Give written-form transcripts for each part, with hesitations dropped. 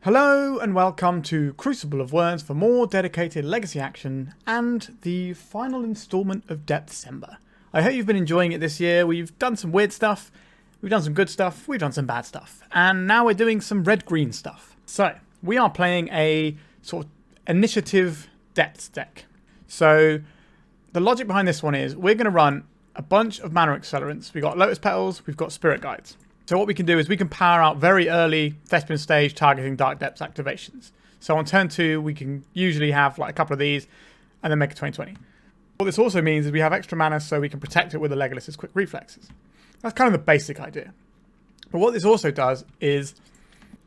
Hello and welcome to Crucible of Words for more dedicated legacy action and the final instalment of December. I hope you've been enjoying it this year. We've done some weird stuff, we've done some good stuff, we've done some bad stuff, and now we're doing some red-green stuff. So, we are playing a sort of initiative depths deck. So, the logic behind this one is we're going to run a bunch of mana accelerants. We've got Lotus Petals, we've got Spirit Guides. So what we can do is we can power out very early Thespian stage targeting Dark Depths activations. So on turn 2, we can usually have like a couple of these and then make a 20/20. What this also means is we have extra mana so we can protect it with the Legolas' quick reflexes. That's kind of the basic idea. But what this also does is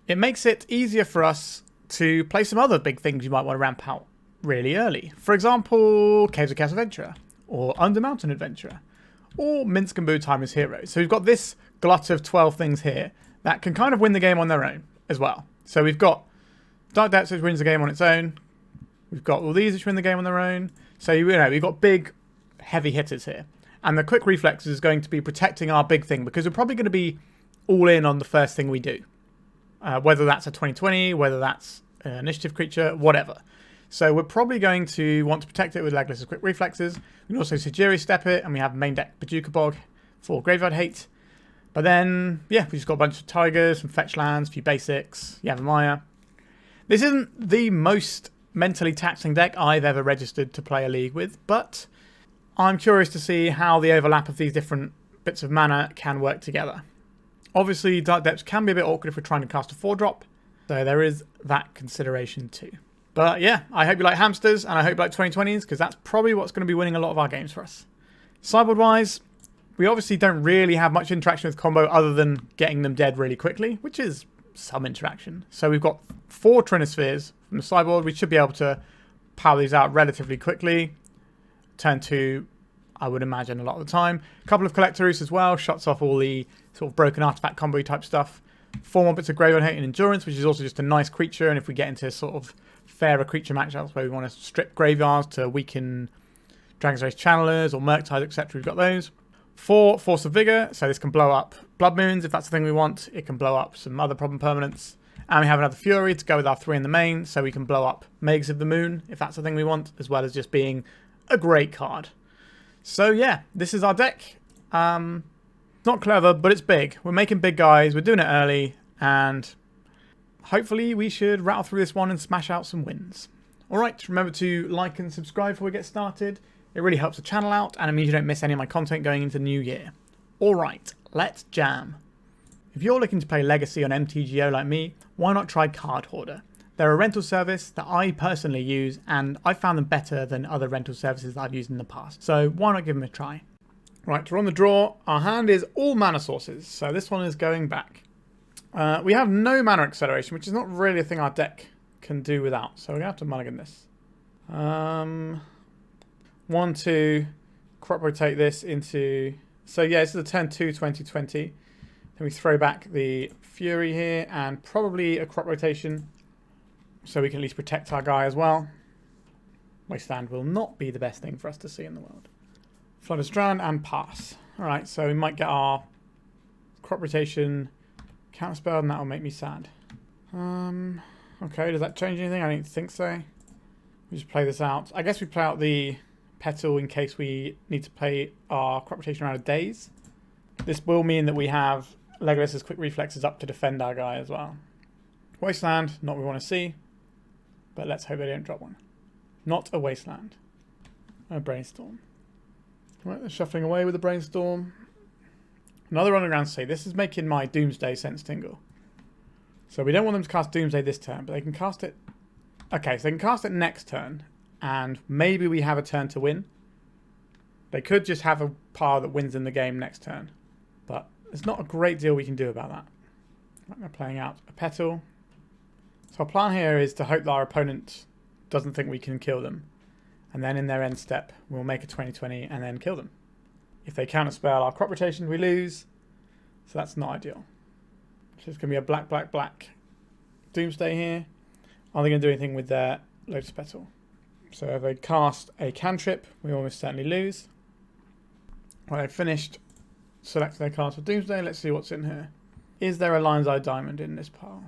it makes it easier for us to play some other big things you might want to ramp out really early. For example, Caves of Chaos Adventurer or Undermountain Adventurer or Minsc and Boo Timeless Heroes. So we've got this glut of 12 things here that can kind of win the game on their own as well. So we've got Dark Depths, which wins the game on its own. We've got all these which win the game on their own. So, you know, we've got big, heavy hitters here. And the quick reflexes is going to be protecting our big thing because we're probably going to be all in on the first thing we do. Whether that's a 20/20, whether that's an initiative creature, whatever. So we're probably going to want to protect it with Legolas' quick reflexes. We can also Sejiri Steppe it, and we have main deck Bojuka Bog for graveyard hate. But then, yeah, we've just got a bunch of Tigers, some fetch lands, a few basics, Yavimaya. This isn't the most mentally taxing deck I've ever registered to play a league with, but I'm curious to see how the overlap of these different bits of mana can work together. Obviously, Dark Depths can be a bit awkward if we're trying to cast a 4-drop, so there is that consideration too. But yeah, I hope you like hamsters, and I hope you like 20/20s, because that's probably what's going to be winning a lot of our games for us. Sideboard-wise, we obviously don't really have much interaction with combo other than getting them dead really quickly, which is some interaction. So we've got 4 Trinispheres from the sideboard. We should be able to power these out relatively quickly. Turn 2, I would imagine, a lot of the time. A couple of Collector Ouphe as well, shuts off all the sort of broken artifact combo type stuff. 4 more bits of Graveyard Hate and Endurance, which is also just a nice creature, and if we get into sort of fairer creature matchups where we want to strip graveyards to weaken Dragon's Race Channelers or Murktide, etc., we've got those. 4 Force of Vigor, so this can blow up Blood Moons if that's the thing we want. It can blow up some other problem permanents. And we have another Fury to go with our 3 in the main, so we can blow up Mages of the Moon if that's the thing we want, as well as just being a great card. So yeah, this is our deck. Not clever, but it's big. We're making big guys, we're doing it early, and hopefully we should rattle through this one and smash out some wins. Alright, remember to like and subscribe before we get started. It really helps the channel out, and it means you don't miss any of my content going into the new year. Alright, let's jam. If you're looking to play Legacy on MTGO like me, why not try Card Hoarder? They're a rental service that I personally use, and I found them better than other rental services that I've used in the past. So why not give them a try? Right, we're on the draw. Our hand is all mana sources, so this one is going back. We have no mana acceleration, which is not really a thing our deck can do without, so we're going to have to mulligan this. 1, 2, crop rotate this into... So yeah, this is a turn 2 20/20. Then we throw back the Fury here and probably a crop rotation so we can at least protect our guy as well. Wasteland will not be the best thing for us to see in the world. Flood a Strand and pass. Alright, so we might get our crop rotation counterspell and that will make me sad. Okay, does that change anything? I don't think so. We just play this out. I guess we play out the Petal in case we need to play our crop rotation around a daze. This will mean that we have Legolas' quick reflexes up to defend our guy as well. Wasteland, not what we want to see, but let's hope they don't drop one. Not a Wasteland. A Brainstorm. Right, they're shuffling away with the Brainstorm. Another Underground Sea. This is making my Doomsday sense tingle. So we don't want them to cast Doomsday this turn, but they can cast it... Okay, so they can cast it next turn, and maybe we have a turn to win. They could just have a power that wins in the game next turn, but there's not a great deal we can do about that. Right, they're playing out a Petal. So our plan here is to hope that our opponent doesn't think we can kill them, and then in their end step we'll make a 20/20 and then kill them. If they counterspell our crop rotation, we lose, so that's not ideal. So it's going to be a black, black, black Doomsday here. Are they going to do anything with their Lotus Petal? So if they cast a cantrip, we almost certainly lose. Well, they've finished selecting their cards for Doomsday. Let's see what's in here. Is there a Lion's Eye Diamond in this pile?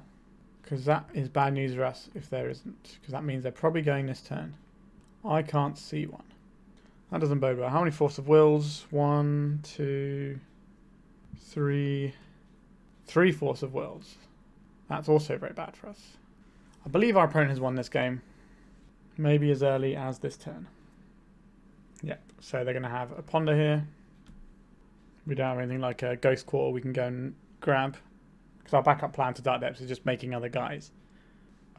Because that is bad news for us if there isn't. Because that means they're probably going this turn. I can't see one. That doesn't bode well. How many Force of Wills? 1, 2, 3. 3 Force of Wills. That's also very bad for us. I believe our opponent has won this game. Maybe as early as this turn. Yep. So they're going to have a ponder here. We don't have anything like a Ghost Quarter we can go and grab. Because our backup plan to Dark Depths is just making other guys.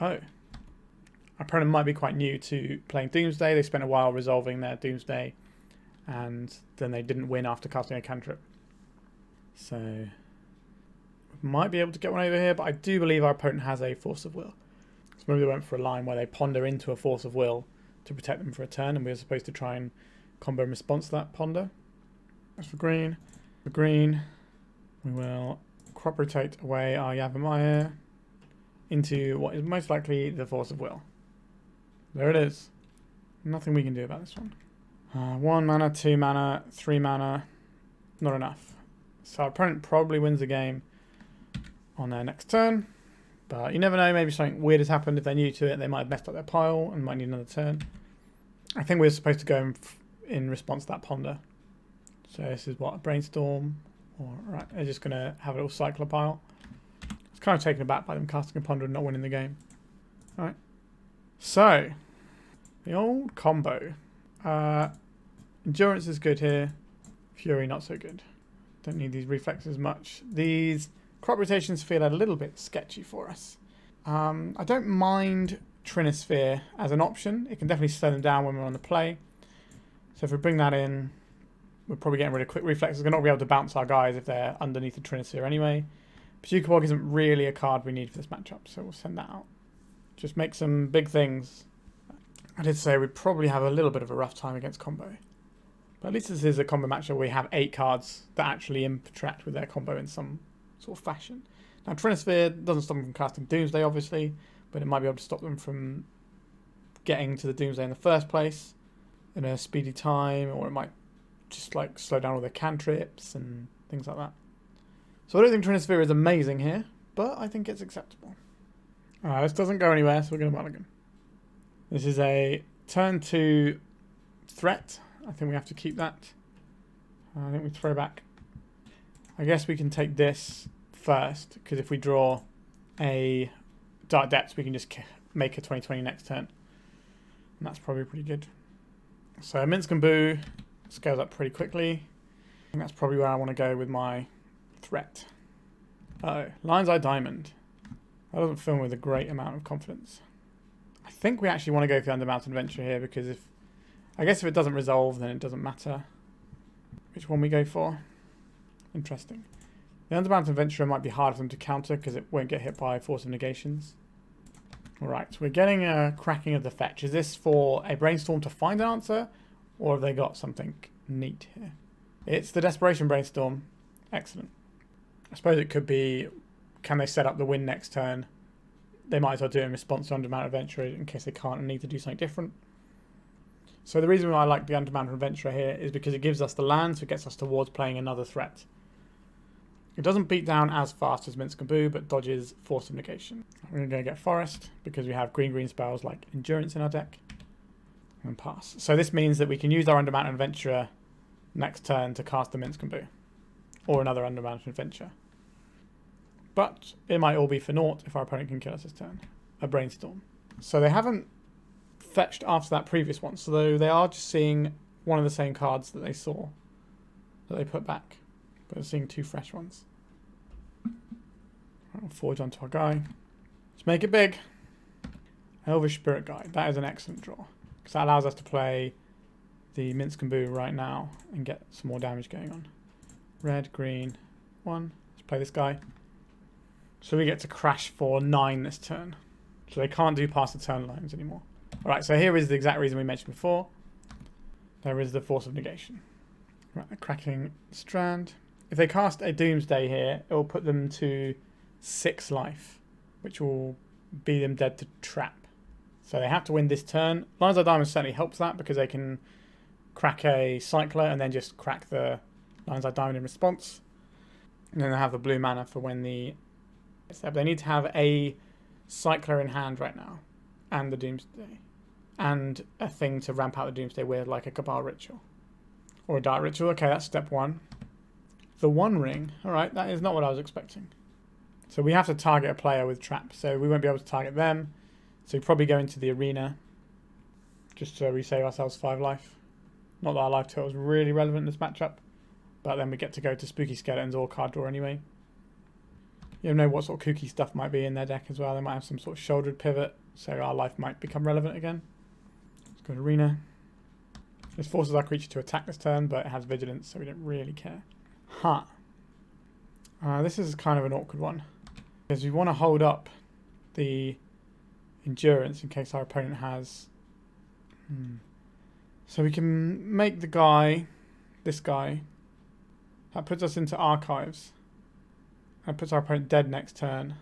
Oh. Our opponent might be quite new to playing Doomsday. They spent a while resolving their Doomsday. And then they didn't win after casting a cantrip. So we might be able to get one over here. But I do believe our opponent has a Force of Will. So maybe they went for a line where they ponder into a Force of Will to protect them for a turn. And we were supposed to try and combo in response to that ponder. That's for green. For green, we will crop rotate away our Yavimaya into what is most likely the Force of Will. There it is. Nothing we can do about this one. 1 mana, 2 mana, 3 mana. Not enough. So our opponent probably wins the game on their next turn. But you never know, maybe something weird has happened. If they're new to it, they might have messed up their pile and might need another turn. I think we're supposed to go in response to that ponder. So this is what, a brainstorm? Or, right, they're just going to have a little cycler pile. It's kind of taken aback by them casting a ponder and not winning the game. Alright. So, the old combo. Endurance is good here. Fury not so good. Don't need these reflexes much. These crop rotations feel a little bit sketchy for us. I don't mind Trinisphere as an option. It can definitely slow them down when we're on the play. So if we bring that in, we're probably getting rid of quick reflexes. We're not going to be able to bounce our guys if they're underneath the Trinisphere anyway. Bojuka Bog isn't really a card we need for this matchup, so we'll send that out. Just make some big things. I did say we'd probably have a little bit of a rough time against combo. But at least this is a combo matchup where we have 8 cards that actually interact with their combo in some sort of fashion. Now Trinisphere doesn't stop them from casting Doomsday, obviously, but it might be able to stop them from getting to the Doomsday in the first place in a speedy time, or it might just like slow down all their cantrips and things like that. So I don't think Trinisphere is amazing here, but I think it's acceptable. This doesn't go anywhere, so we're going to mulligan. This is a turn 2 threat. I think we have to keep that. I think we throw back. I guess we can take this first, because if we draw a Dark Depths, we can just make a 2020 next turn. And that's probably pretty good. So Minsc and Boo scales up pretty quickly. I think that's probably where I want to go with my threat. Uh-oh, Lion's Eye Diamond. That doesn't fill me with a great amount of confidence. I think we actually want to go for the Undermountain Adventurer here, because if it doesn't resolve, then it doesn't matter which one we go for. Interesting. The Undermountain Adventurer might be hard for them to counter because it won't get hit by Force of Negations. Alright, so we're getting a cracking of the fetch. Is this for a brainstorm to find an answer, or have they got something neat here? It's the Desperation Brainstorm. Excellent. I suppose it could be, can they set up the win next turn? They might as well do it in response to Undermountain Adventurer in case they can't and need to do something different. So the reason why I like the Undermountain Adventurer here is because it gives us the land, so it gets us towards playing another threat. It doesn't beat down as fast as Minsc and Boo, but dodges Force of Negation. We're going to go get Forest, because we have green spells like Endurance in our deck. And pass. So this means that we can use our Undermountain Adventurer next turn to cast the Minsc and Boo. Or another Undermountain Adventure. But it might all be for naught if our opponent can kill us this turn. A Brainstorm. So they haven't fetched after that previous one, so they are just seeing one of the same cards that they saw, that they put back. But they're seeing 2 fresh ones. We'll forge onto our guy. Let's make it big. Elvish Spirit Guide. That is an excellent draw, because that allows us to play the Minsc and Boo right now and get some more damage going on. Red, green, 1. Let's play this guy. So we get to crash for 9 this turn. So they can't do past the turn lines anymore. Alright, so here is the exact reason we mentioned before. There is the Force of Negation. Right, a cracking strand. If they cast a Doomsday here, it will put them to 6 life, which will be them dead to trap. So they have to win this turn. Lion's Eye Diamond certainly helps that, because they can crack a Cycler and then just crack the Lion's Eye Diamond in response. And then they have the blue mana for when the... They need to have a Cycler in hand right now, and the Doomsday, and a thing to ramp out the Doomsday with, like a Cabal Ritual or a Dark Ritual. Okay, that's step one. The One Ring. All right, that is not what I was expecting. So we have to target a player with traps, so we won't be able to target them. So we probably go into the arena just to resave ourselves 5 life. Not that our life total is really relevant in this matchup, but then we get to go to Spooky Skeletons or card draw anyway. You don't know what sort of kooky stuff might be in their deck as well. They might have some sort of shouldered pivot, so our life might become relevant again. Let's go to arena. This forces our creature to attack this turn, but it has vigilance, so we don't really care. This is kind of an awkward one, because we want to hold up the endurance in case our opponent has... So we can make the guy, this guy, that puts us into archives. That puts our opponent dead next turn.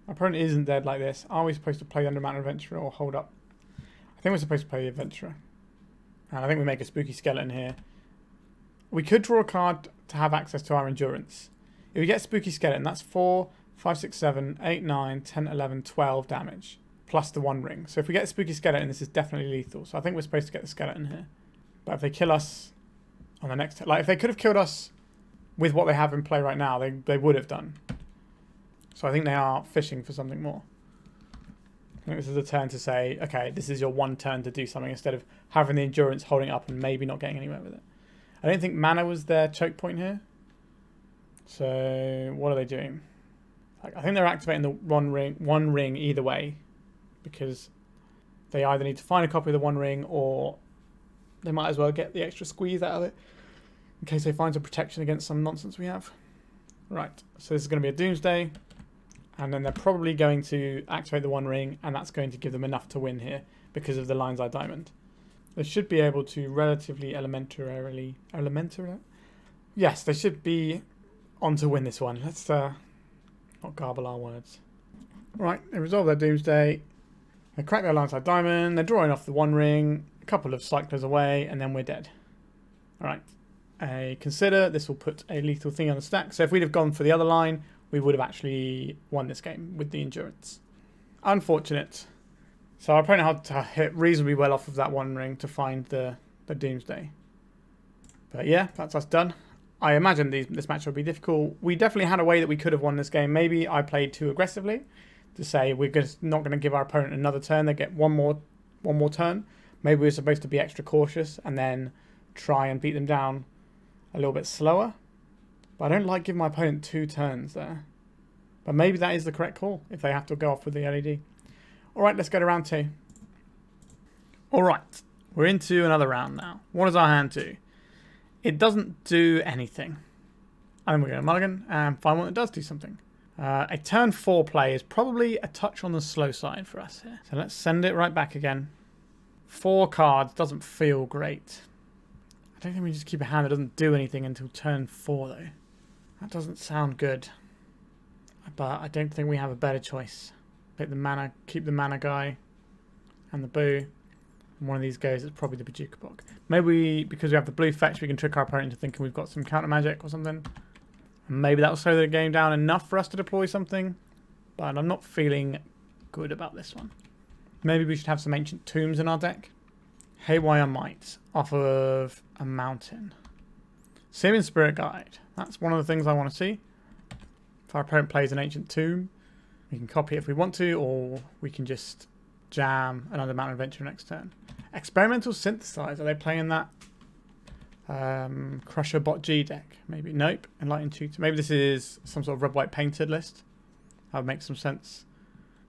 Our opponent isn't dead like this. Are we supposed to play the Undermountain Adventurer or hold up? I think we're supposed to play the Adventurer. And I think we make a Spooky Skeleton here. We could draw a card to have access to our endurance. If we get Spooky Skeleton, that's 4, 5, 6, 7, 8, 9, 10, 11, 12 damage. Plus the One Ring. So if we get a Spooky Skeleton, this is definitely lethal. So I think we're supposed to get the Skeleton here. But if they kill us on the next... Like, if they could have killed us with what they have in play right now, they would have done. So I think they are fishing for something more. I think this is a turn to say, okay, this is your one turn to do something instead of having the endurance holding up and maybe not getting anywhere with it. I don't think mana was their choke point here. So what are they doing? Like, I think they're activating the one ring either way, because they either need to find a copy of the One Ring or they might as well get the extra squeeze out of it in case they find some protection against some nonsense we have. Right, so this is going to be a Doomsday, and then they're probably going to activate the One Ring, and that's going to give them enough to win here because of the Lion's Eye Diamond. They should be able to relatively elementarily... Yes, they should be on to win this one. Let's not garble our words. Right, they resolve their Doomsday. They crack their Lion's Eye Diamond. They're drawing off the One Ring. A couple of cyclers away, and then we're dead. Alright. Consider this will put a lethal thing on the stack. So if we'd have gone for the other line, we would have actually won this game with the endurance. Unfortunate. So our opponent had to hit reasonably well off of that One Ring to find the Doomsday. But yeah, that's us done. I imagine this match will be difficult. We definitely had a way that we could have won this game. Maybe I played too aggressively to say we're just not going to give our opponent another turn. They get one more turn. Maybe we're supposed to be extra cautious and then try and beat them down a little bit slower. But I don't like giving my opponent 2 turns there. But maybe that is the correct call if they have to go off with the LED. Alright, let's go to round 2. Alright, we're into another round now. What does our hand do? It doesn't do anything. And then we're going to mulligan and find one that does do something. A turn 4 play is probably a touch on the slow side for us here. So let's send it right back again. 4 cards doesn't feel great. I don't think we just keep a hand that doesn't do anything until turn 4 though. That doesn't sound good. But I don't think we have a better choice. Take the mana, keep the mana guy and the boo. And one of these goes, it's probably the Bojuka Bog. Maybe because we have the blue fetch, we can trick our opponent into thinking we've got some counter magic or something. And maybe that'll slow the game down enough for us to deploy something. But I'm not feeling good about this one. Maybe we should have some Ancient Tombs in our deck. Haywire Might off of a mountain. Simian Spirit Guide. That's one of the things I want to see. If our opponent plays an Ancient Tomb, we can copy it if we want to, or we can just jam an Undermountain Adventurer next turn. Experimental Synthesize. Are they playing that Crusher Bot G deck? Maybe. Nope. Enlightened Tutor. Maybe this is some sort of red-white painted list. That would make some sense.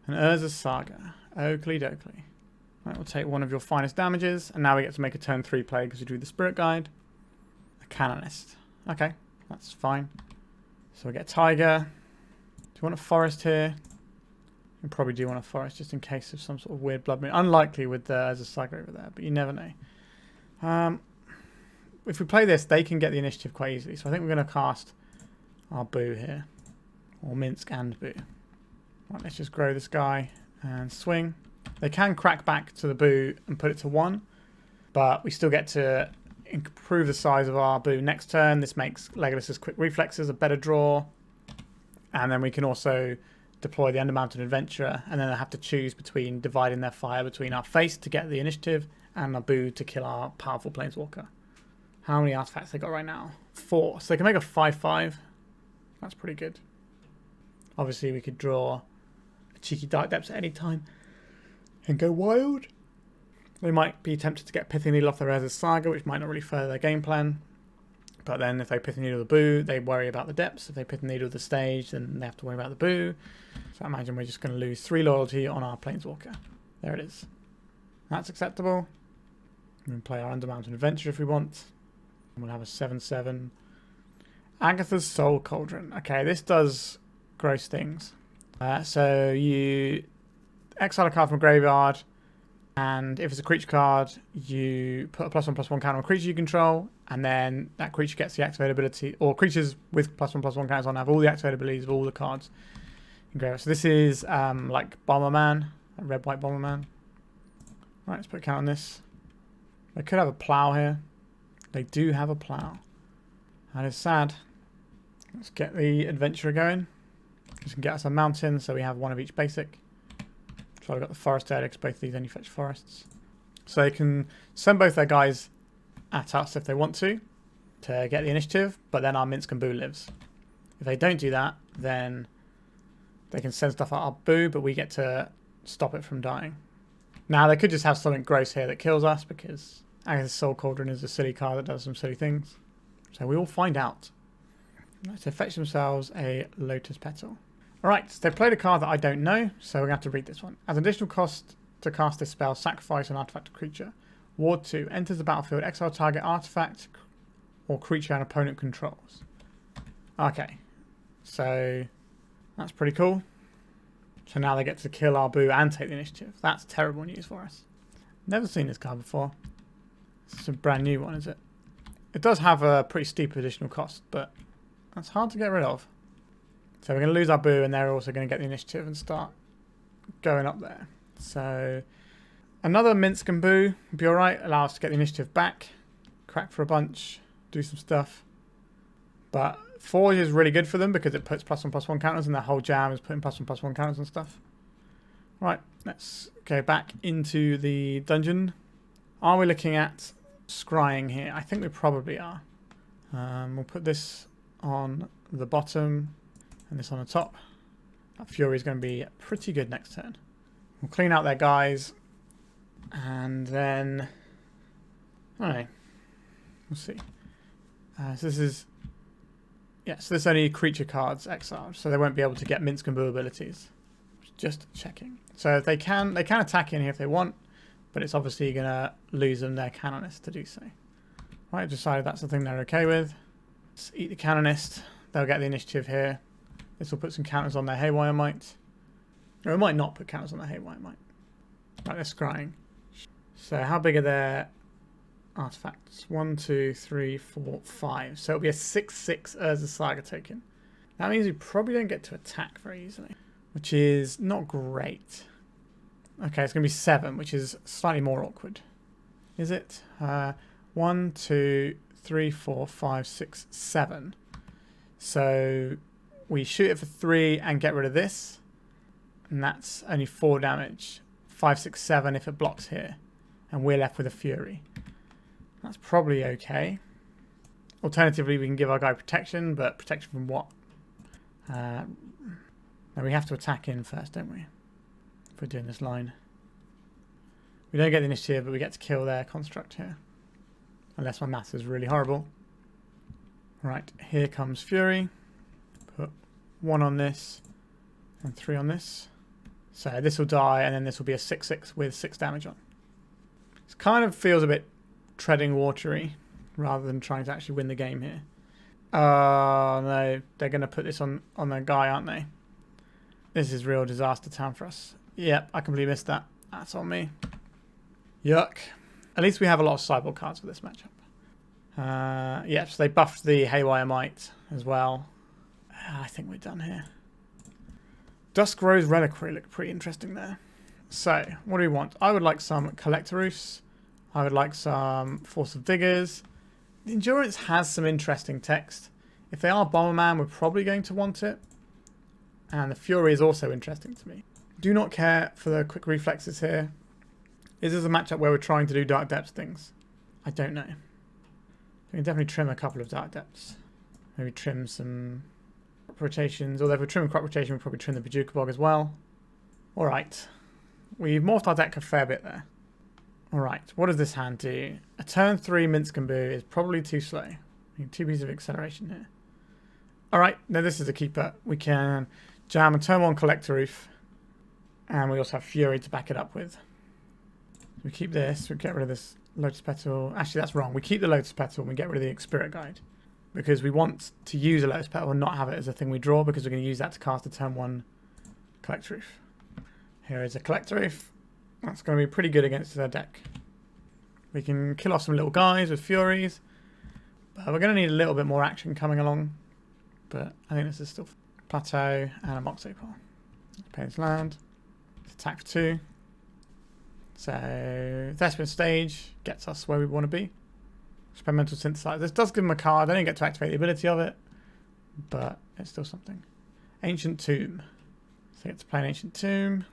And Urza's Saga. Oakley dokley. Right, we'll take one of your finest damages, and now we get to make a turn 3 play because we drew the Spirit Guide. A Canonist. Okay, that's fine. So we get Taiga. Do you want a forest here? You probably do want a forest just in case of some sort of weird blood moon. Unlikely with Urza's Saga over there, but you never know. If we play this, they can get the initiative quite easily. So I think we're going to cast our Boo here. Or Minsc and Boo. Right, let's just grow this guy and swing. They can crack back to the Boo and put it to 1. But we still get to improve the size of our Boo next turn. This makes Legolas's quick reflexes a better draw. And then we can also deploy the Undermountain Adventurer, and then they have to choose between dividing their fire between our face to get the initiative and our boo to kill our powerful planeswalker. How many artifacts they got right now? 4. So they can make a 5/5. That's pretty good. Obviously, we could draw a cheeky Dark Depths at any time and go wild. They might be tempted to get Pithing Needle off their Razor's Saga, which might not really further their game plan. But then if they Pithing Needle the boo, they worry about the depths. If they Pithing Needle the stage, then they have to worry about the boo. So I imagine we're just going to lose 3 loyalty on our Planeswalker. There it is. That's acceptable. We can play our Undermountain Adventurer if we want. And we'll have a 7/7. Agatha's Soul Cauldron. Okay, this does gross things. So you exile a card from a graveyard, and if it's a creature card, you put a +1/+1 counter on a creature you control, and then that creature gets the activate ability, or creatures with +1/+1 counters on have all the activate abilities of all the cards in graveyard. So this is like Bomberman, like red-white Bomberman. Right, let's put a count on this. They could have a plow here. They do have a plow. That is sad. Let's get the adventurer going. This can get us a mountain, so we have 1 of each basic. So I've got the forest there, because both of these only fetch forests. So they can send both their guys at us if they want to get the initiative, but then our Minsc and Boo lives. If they don't do that, then they can send stuff at our Boo, but we get to stop it from dying. Now, they could just have something gross here that kills us, because Agatha's Soul Cauldron is a silly card that does some silly things. So we will find out. Right, so fetch themselves a Lotus Petal. Alright, so they played a card that I don't know, so we're going to have to read this one. As an additional cost to cast this spell, sacrifice an artifact or creature. Ward 2, enters the battlefield, exile target artifact or creature an opponent controls. Okay, so that's pretty cool. So now they get to kill our Boo and take the initiative. That's terrible news for us. Never seen this card before. It's a brand new one, is it? It does have a pretty steep additional cost, but that's hard to get rid of. So we're going to lose our Boo, and they're also going to get the initiative and start going up there. So another Minsc and Boo would be alright. Allow us to get the initiative back. Crack for a bunch. Do some stuff. But Forge is really good for them because it puts +1/+1 counters, and their whole jam is putting +1/+1 counters and stuff. Right, let's go back into the dungeon. Are we looking at scrying here? I think we probably are. We'll put this on the bottom and this on the top. That Fury is going to be pretty good next turn. We'll clean out their guys, and then I don't know. We'll see. So this is so this only creature cards exiled, so they won't be able to get Minsc and Boo abilities. Just checking. So they can attack in here if they want, but it's obviously going to lose them their Canonist to do so. Right, I've decided that's the thing they're okay with. Let's eat the Canonist. They'll get the initiative here. This will put some counters on their Haywire Might. Or it might not put counters on their Haywire Might. Right, they're scrying. So how big are their artifacts? 1, 2, 3, 4, 5. So it'll be a 6/6 Urza Saga token. That means we probably don't get to attack very easily, which is not great. Okay, it's going to be 7, which is slightly more awkward. Is it? 1, 2, 3, 4, 5, 6, 7. So we shoot it for 3 and get rid of this. And that's only 4 damage. 5, 6, 7 if it blocks here. And we're left with a Fury. That's probably okay. Alternatively, we can give our guy protection, but protection from what? No, we have to attack in first, don't we? If we're doing this line. We don't get the initiative, but we get to kill their construct here. Unless my math is really horrible. Right, here comes Fury. Put 1 on this and 3 on this. So this will die, and then this will be a 6/6 with 6 damage on. It kind of feels a bit treading watery rather than trying to actually win the game here. Oh no, they're going to put this on their guy, aren't they? This is real disaster town for us. Yep, I completely missed that. That's on me. Yuck. At least we have a lot of sideboard cards for this matchup. Yep, so they buffed the Haywire Might as well. I think we're done here. Duskrose Reliquary looked pretty interesting there. So, what do we want? I would like some Collector Ouphes. I would like some Force of Vigors. The Endurance has some interesting text. If they are Bomberman, we're probably going to want it. And the Fury is also interesting to me. Do not care for the quick reflexes here. Is this a matchup where we're trying to do Dark Depths things? I don't know. We can definitely trim a couple of Dark Depths. Maybe trim some crop rotations. Although if we trim a crop rotation, we'll probably trim the Bojuka Bog as well. Alright. We've morphed our deck a fair bit there. Alright, what does this hand do? A turn 3 Minsc is probably too slow. We need 2 pieces of acceleration here. Alright, now this is a keeper. We can jam a turn 1 Collector Ouphe. And we also have Fury to back it up with. We keep this, we get rid of this Lotus Petal. Actually, that's wrong. We keep the Lotus Petal and we get rid of the Spirit Guide. Because we want to use a Lotus Petal and not have it as a thing we draw, because we're going to use that to cast a turn 1 Collector Ouphe. Here is a Collector Ouphe. That's going to be pretty good against their deck. We can kill off some little guys with Furies. But we're going to need a little bit more action coming along. But I think this is still Plateau and a Mox Opal. Pay this land. Attack for 2. So Thespian stage gets us where we want to be. Experimental Synthesizer. This does give him a card. I don't get to activate the ability of it. But it's still something. Ancient Tomb. So I get to play an Ancient Tomb.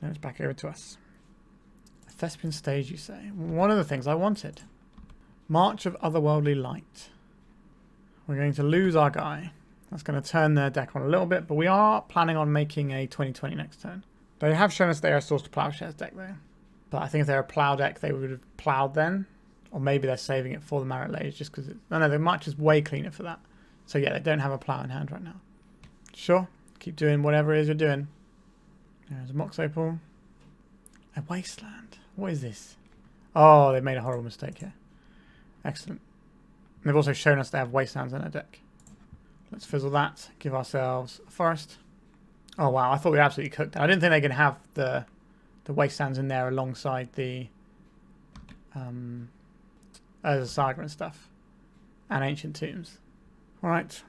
Now it's back over to us. A Thespian stage, you say? One of the things I wanted. March of Otherworldly Light. We're going to lose our guy. That's going to turn their deck on a little bit, but we are planning on making a 2020 next turn. They have shown us they are a Source to Plowshares deck though. But I think if they're a plow deck, they would have plowed then. Or maybe they're saving it for the Marit Lage just because it's... No, the March is way cleaner for that. So yeah, they don't have a plow in hand right now. Sure, keep doing whatever it is you're doing. There's a Mox Opal. A Wasteland. What is this? Oh, they made a horrible mistake here. Excellent. And they've also shown us they have Wastelands in their deck. Let's fizzle that. Give ourselves a Forest. Oh wow, I thought we absolutely cooked that. I didn't think they could have the Wastelands in there alongside the Saga and stuff. And Ancient Tombs. Alright.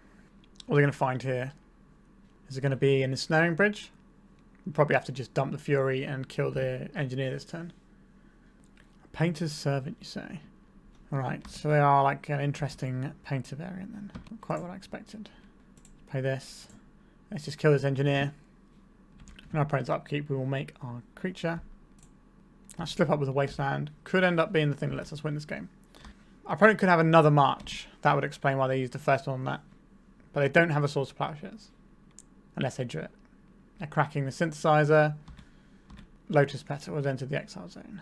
What are we going to find here? Is it going to be an Ensnaring Bridge? We'll probably have to just dump the Fury and kill the Engineer this turn. A Painter's Servant, you say? Alright, so they are like an interesting painter variant then. Not quite what I expected. Play this. Let's just kill this Engineer. In our opponent's upkeep, we will make our creature. That slip up with a Wasteland could end up being the thing that lets us win this game. Our opponent could have another March. That would explain why they used the first one on that. But they don't have a Source of Plowshares. Unless they drew it. They're cracking the Synthesizer. Lotus Petal has entered the Exile Zone.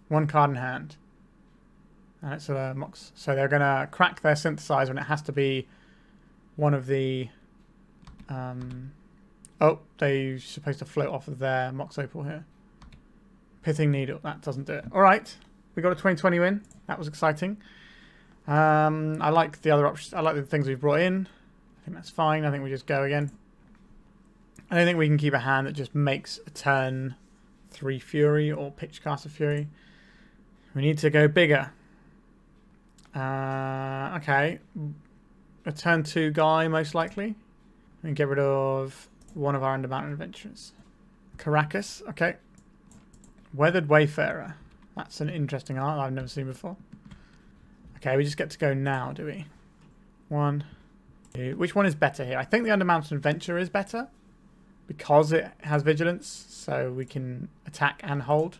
1 card in hand. And it's a Mox. So they're going to crack their Synthesizer and it has to be one of the... oh, they're supposed to float off of their Mox Opal here. Pithing Needle. That doesn't do it. Alright. We got a 2020 win. That was exciting. I like the other options. I like the things we've brought in. I think that's fine. I think we just go again. I don't think we can keep a hand that just makes a turn 3 Fury or pitch cast a Fury. We need to go bigger. Okay. A turn 2 guy, most likely. We can get rid of one of our Undermountain Adventurers. Caracas. Okay. Weathered Wayfarer. That's an interesting art I've never seen before. Okay, we just get to go now, do we? 1, 2. Which one is better here? I think the Undermountain Adventurer is better. Because it has Vigilance. So we can attack and hold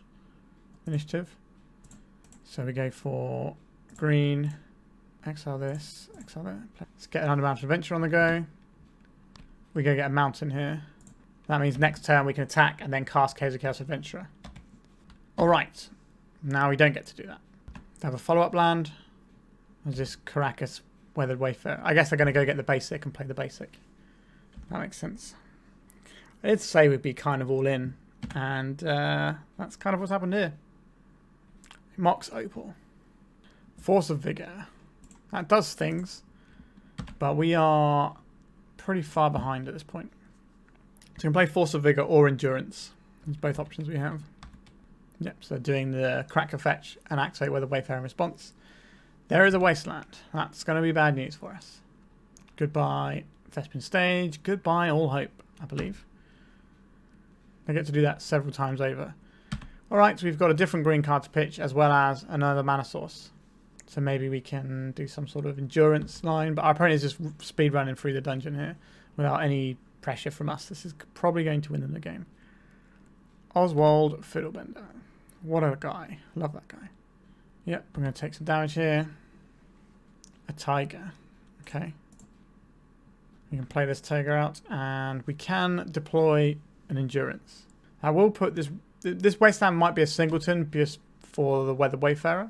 initiative. So we go for green. Exile this. Exile that. Let's get an Undermountain Adventurer on the go. We go get a mountain here. That means next turn we can attack and then cast Chaos of Chaos Adventurer. Alright. Now we don't get to do that. They have a follow-up land. There's this Caracas Weathered Wayfarer. I guess they're going to go get the basic and play the basic. That makes sense. I did say we'd be kind of all in. And that's kind of what's happened here. Mox Opal. Force of Vigor. That does things. But we are pretty far behind at this point. So we can play Force of Vigor or Endurance. There's both options we have. Yep, so doing the Cracker Fetch and activate Weathered Wayfarer in response. There is a Wasteland. That's going to be bad news for us. Goodbye Thespian Stage. Goodbye All Hope, I believe. I get to do that several times over. Alright, so we've got a different green card to pitch as well as another mana source. So maybe we can do some sort of endurance line. But our opponent is just speed running through the dungeon here without any pressure from us. This is probably going to win them the game. Oswald Fiddlebender. What a guy. Love that guy. Yep, we're going to take some damage here. A Taiga. Okay. We can play this Taiga out, and we can deploy an Endurance. I will put this wasteland might be a singleton just for the Weather Wayfarer.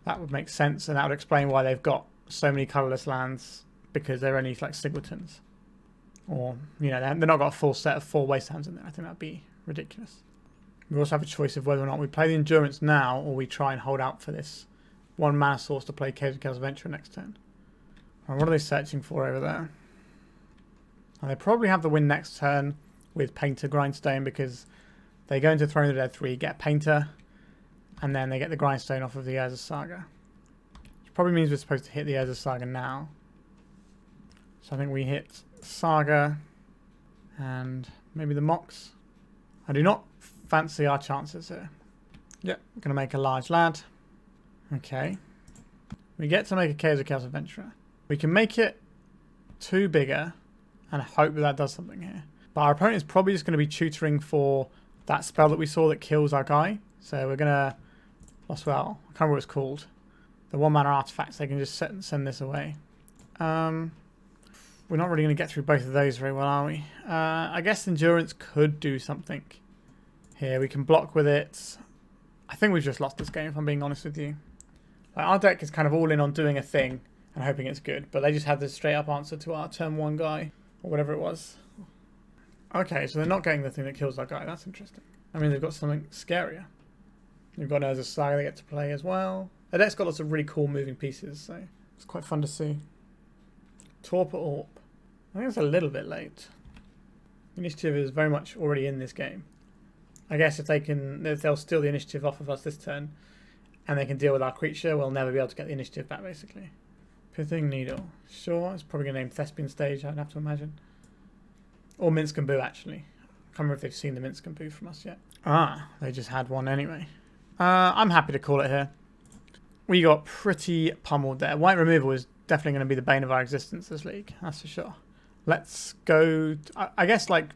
That would make sense, and that would explain why they've got so many colourless lands, because they're only like singletons. Or, you know, they've not got a full set of 4 wastelands in there. I think that'd be ridiculous. We also have a choice of whether or not we play the Endurance now, or we try and hold out for this 1 mana source to play Caves of Chaos Adventurer next turn. Right, what are they searching for over there? And they probably have the win next turn with Painter Grindstone, because they go into Throne of the Dead 3, get Painter, and then they get the Grindstone off of the Urza Saga. Which probably means we're supposed to hit the Urza Saga now. So I think we hit Saga and maybe the Mox. I do not fancy our chances here. Yep, we're going to make a large lad. Okay. We get to make a Caves of Chaos Adventurer. We can make it 2 bigger and hope that that does something here. But our opponent is probably just going to be tutoring for that spell that we saw that kills our guy. So we're going to... Lost Well. I can't remember what it's called. The 1 mana artifacts. They can just send this away. We're not really going to get through both of those very well, are we? I guess Endurance could do something here. We can block with it. I think we've just lost this game, if I'm being honest with you. Like, our deck is kind of all in on doing a thing and hoping it's good, but they just had this straight up answer to our turn 1 guy, or whatever it was. Okay, so they're not getting the thing that kills our guy. That's interesting. I mean, they've got something scarier. They've got Urza Saga they get to play as well. Their deck's got lots of really cool moving pieces, so it's quite fun to see. Torpor Orb. I think it's a little bit late. Initiative is very much already in this game. I guess if they'll steal the initiative off of us this turn, and they can deal with our creature, we'll never be able to get the initiative back, basically. Pithing Needle. Sure, it's probably going to name Thespian Stage, I'd have to imagine. Or Minsc and Boo, actually. I can't remember if they've seen the Minsc and Boo from us yet. Ah, they just had one anyway. I'm happy to call it here. We got pretty pummeled there. White Removal is definitely going to be the bane of our existence this league, that's for sure. Let's go... I guess, like,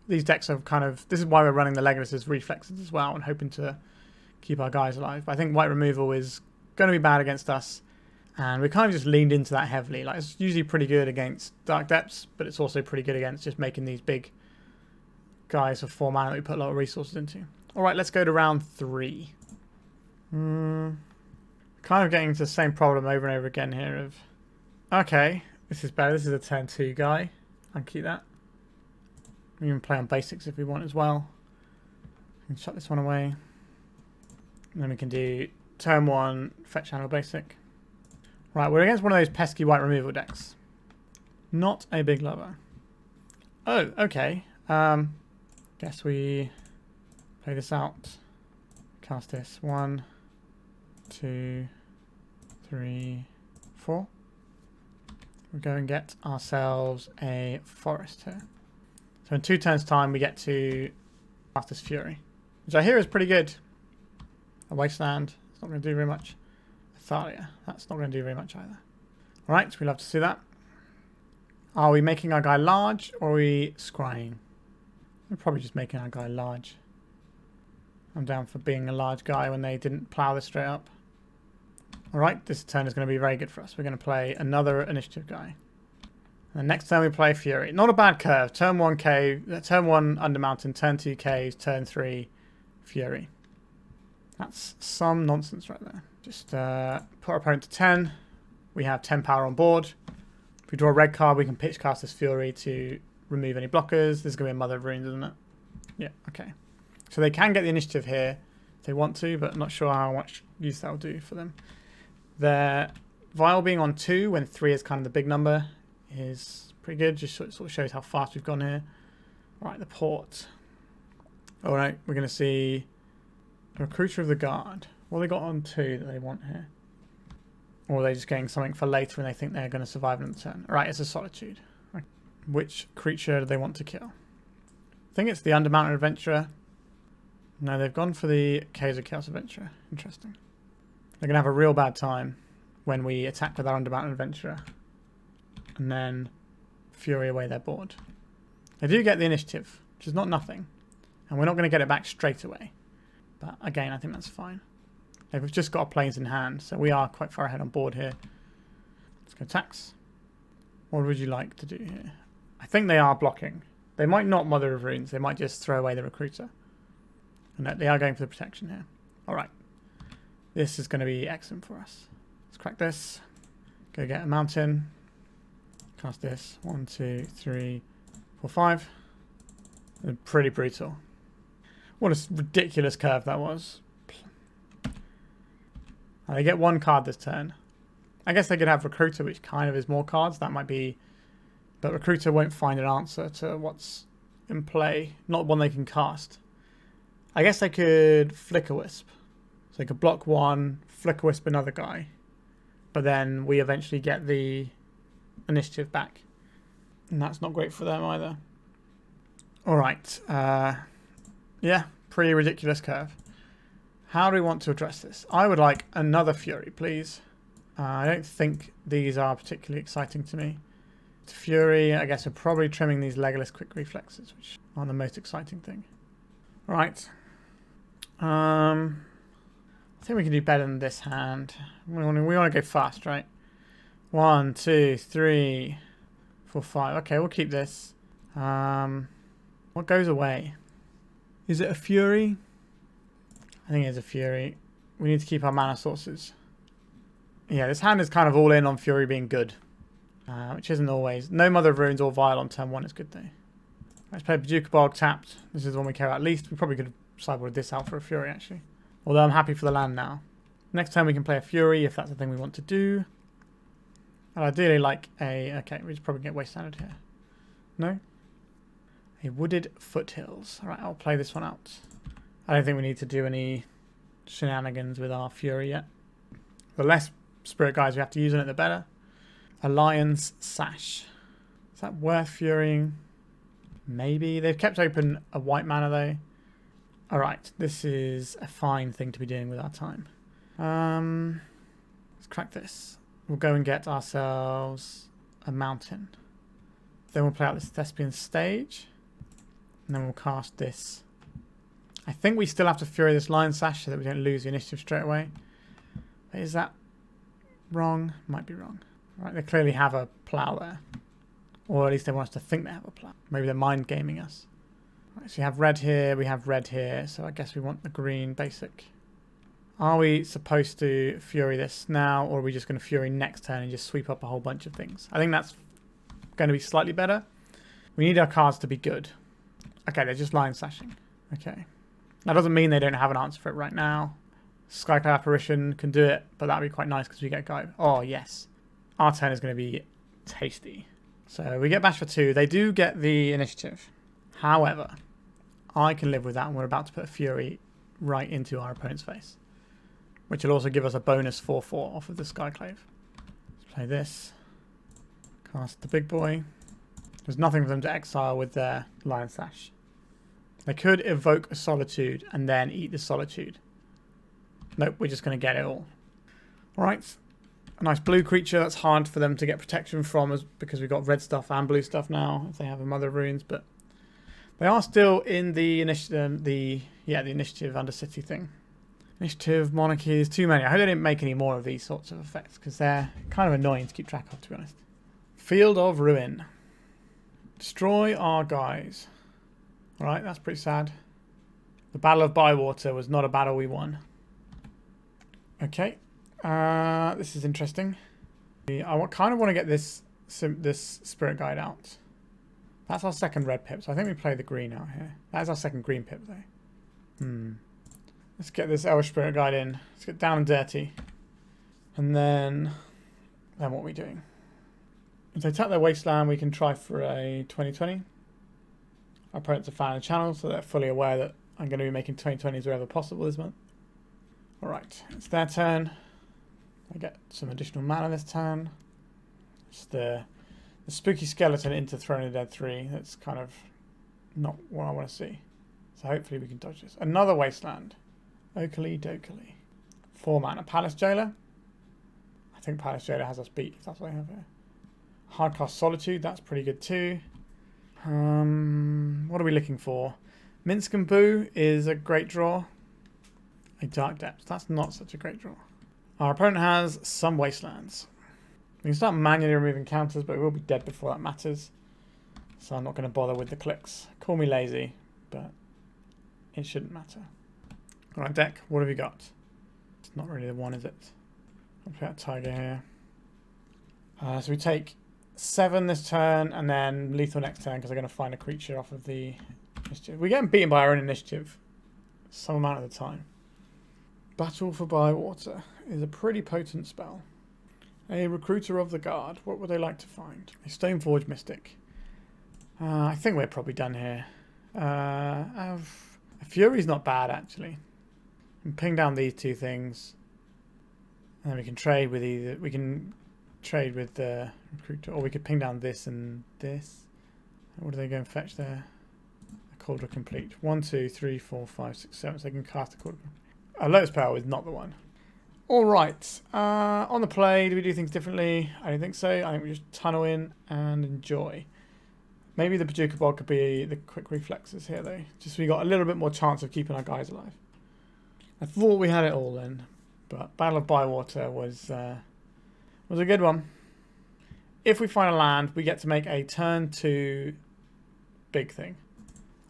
these decks are kind of... This is why we're running the Legolas as Reflexes as well, and hoping to keep our guys alive. But I think White Removal is going to be bad against us, and we kind of just leaned into that heavily. Like, it's usually pretty good against Dark Depths, but it's also pretty good against just making these big guys for 4 mana that we put a lot of resources into. Alright, let's go to round 3. Kind of getting to the same problem over and over again here of... Okay, this is better. This is a turn 2 guy. I can keep that. We can play on basics if we want as well. We can shut this one away. And then we can do turn 1, fetch channel basic. Right, we're against one of those pesky White Removal decks. Not a big lover. Oh, okay. Guess we play this out. Cast this. 1, 2, 3, 4. We'll go and get ourselves a forest here. So in 2 turns time we get to cast this Fury, which I hear is pretty good. A wasteland, it's not going to do very much. Thalia, that's not going to do very much either. Alright, we love to see that. Are we making our guy large, or are we scrying? We're probably just making our guy large. I'm down for being a large guy when they didn't plow this straight up. Alright, this turn is going to be very good for us. We're going to play another initiative guy. And the next turn we play Fury. Not a bad curve. Turn 1 cave, turn 1 Undermountain, turn 2 caves, turn 3 Fury. That's some nonsense right there. Just put our opponent to 10. We have 10 power on board. If we draw a red card, we can pitch cast this Fury to remove any blockers. This is going to be a Mother of Runes, isn't it? Yeah, okay. So they can get the initiative here if they want to, but I'm not sure how much use that will do for them. Their Vial being on 2 when 3 is kind of the big number is pretty good. Just sort of shows how fast we've gone here. Alright, the port. Alright, we're going to see Recruiter of the Guard. What have they got on 2 that they want here? Or are they just getting something for later when they think they're going to survive another turn? Alright, it's a Solitude. Right. Which creature do they want to kill? I think it's the Undermountain Adventurer. No, they've gone for the Caves of Chaos Adventurer. Interesting. They're going to have a real bad time when we attack with our Undermountain Adventurer. And then Fury away their board. They do get the initiative, which is not nothing. And we're not going to get it back straight away. But again, I think that's fine. They've just got our planes in hand, so we are quite far ahead on board here. Let's go tax. What would you like to do here? I think they are blocking. They might not Mother of Runes. They might just throw away the Recruiter. And they are going for the protection here. Alright. This is going to be excellent for us. Let's crack this. Go get a mountain. Cast this. 1, 2, 3, 4, 5. And pretty brutal. What a ridiculous curve that was. They get one card this turn. I guess they could have Recruiter, which kind of is more cards. That might be... But Recruiter won't find an answer to what's in play. Not one they can cast. I guess they could Flicker Wisp. So they could block one, Flicker Wisp another guy. But then we eventually get the initiative back. And that's not great for them either. Alright. Yeah, pretty ridiculous curve. How do we want to address this? I would like another Fury, please. I don't think these are particularly exciting to me. Fury, I guess we're probably trimming these Legolas quick reflexes, which aren't the most exciting thing. Right. I think we can do better than this hand. We want to go fast, right? 1, 2, 3, 4, 5. Okay, we'll keep this. What goes away? Is it a Fury? I think it's a Fury. We need to keep our mana sources. Yeah, this hand is kind of all in on Fury being good. Which isn't always. No Mother of Runes or Vial on turn 1 is good though. Let's play Bojuka Bog tapped. This is the one we care about least. We probably could have sideboarded this out for a Fury actually. Although I'm happy for the land now. Next turn we can play a Fury if that's the thing we want to do. I'd ideally like a... Okay, we just probably get wastelanded here. No? A Wooded Foothills. Alright, I'll play this one out. I don't think we need to do any shenanigans with our Fury yet. The less Spirit Guides we have to use in it, the better. A Lion's Sash. Is that worth Furying? Maybe. They've kept open a white mana though. Alright, this is a fine thing to be doing with our time. Let's crack this. We'll go and get ourselves a mountain. Then we'll play out this Thespian stage. And then we'll cast this. I think we still have to Fury this Lion's Sash so that we don't lose the initiative straight away. But is that wrong? Might be wrong. Right, they clearly have a plough there. Or at least they want us to think they have a plough. Maybe they're mind gaming us. Right, so we have red here, we have red here, so I guess we want the green basic. Are we supposed to Fury this now, or are we just going to Fury next turn and just sweep up a whole bunch of things? I think that's going to be slightly better. We need our cards to be good. Okay, they're just Lion Sashing. Okay. That doesn't mean they don't have an answer for it right now. Skyclad Apparition can do it, but that would be quite nice because we get Guide. Oh, yes. Our turn is going to be tasty. So we get Bash for 2. They do get the initiative. However, I can live with that, and we're about to put a Fury right into our opponent's face. Which will also give us a bonus 4/4 off of the Skyclave. Let's play this. Cast the big boy. There's nothing for them to exile with their Lion Sash. They could evoke a Solitude and then eat the Solitude. Nope, we're just going to get it all. Alright. A nice blue creature. That's hard for them to get protection from because we've got red stuff and blue stuff now if they have a Mother of Runes, but they are still in the initiative, the initiative under city thing. Initiative, monarchies, too many. I hope they didn't make any more of these sorts of effects because they're kind of annoying to keep track of, to be honest. Field of Ruin. Destroy our guys. Alright, that's pretty sad. The Battle of Bywater was not a battle we won. Okay. This is interesting. I kind of want to get this Spirit Guide out. That's our second red pip, so I think we play the green out here. That's our second green pip, though. Let's get this Elvish Spirit Guide in. Let's get down and dirty. And then what are we doing? If they tap their Wasteland, we can try for a 2020. Our opponent's a fan of the channel, so they're fully aware that I'm going to be making 2020s wherever possible this month. Alright, it's their turn. I get some additional mana this turn. It's the spooky skeleton into Throne of the Dead 3. That's kind of not what I want to see. So hopefully we can dodge this. Another Wasteland. Oakley Dokley. 4 mana. Palace Jailer. I think Palace Jailer has us beat if that's what I have here. Hardcast Solitude. That's pretty good too. What are we looking for? Minsc and Boo is a great draw. A Dark Depths. That's not such a great draw. Our opponent has some Wastelands. We can start manually removing counters, but we will be dead before that matters. So I'm not going to bother with the clicks. Call me lazy, but it shouldn't matter. Alright, deck, what have you got? It's not really the one, is it? I'll play out Taiga here. So we take 7 this turn, and then lethal next turn, because they're going to find a creature off of the initiative. We're getting beaten by our own initiative some amount of the time. Battle for Bywater is a pretty potent spell. A Recruiter of the Guard. What would they like to find? A Stoneforge Mystic. I think we're probably done here. A Fury's not bad, actually. And ping down these 2 things. And then we can trade with either... We can trade with the Recruiter. Or we could ping down this and this. What do they go and fetch there? A Cauldron Complete. 1, 2, 3, 4, 5, 6, 7. So they can cast a Cauldron. A Lotus Petal is not the one. Alright, on the play, do we do things differently? I don't think so. I think we just tunnel in and enjoy. Maybe the Bojuka Bog could be the quick reflexes here, though. Just so we got a little bit more chance of keeping our guys alive. I thought we had it all then, but Battle of Bywater was a good one. If we find a land, we get to make a turn 2 big thing.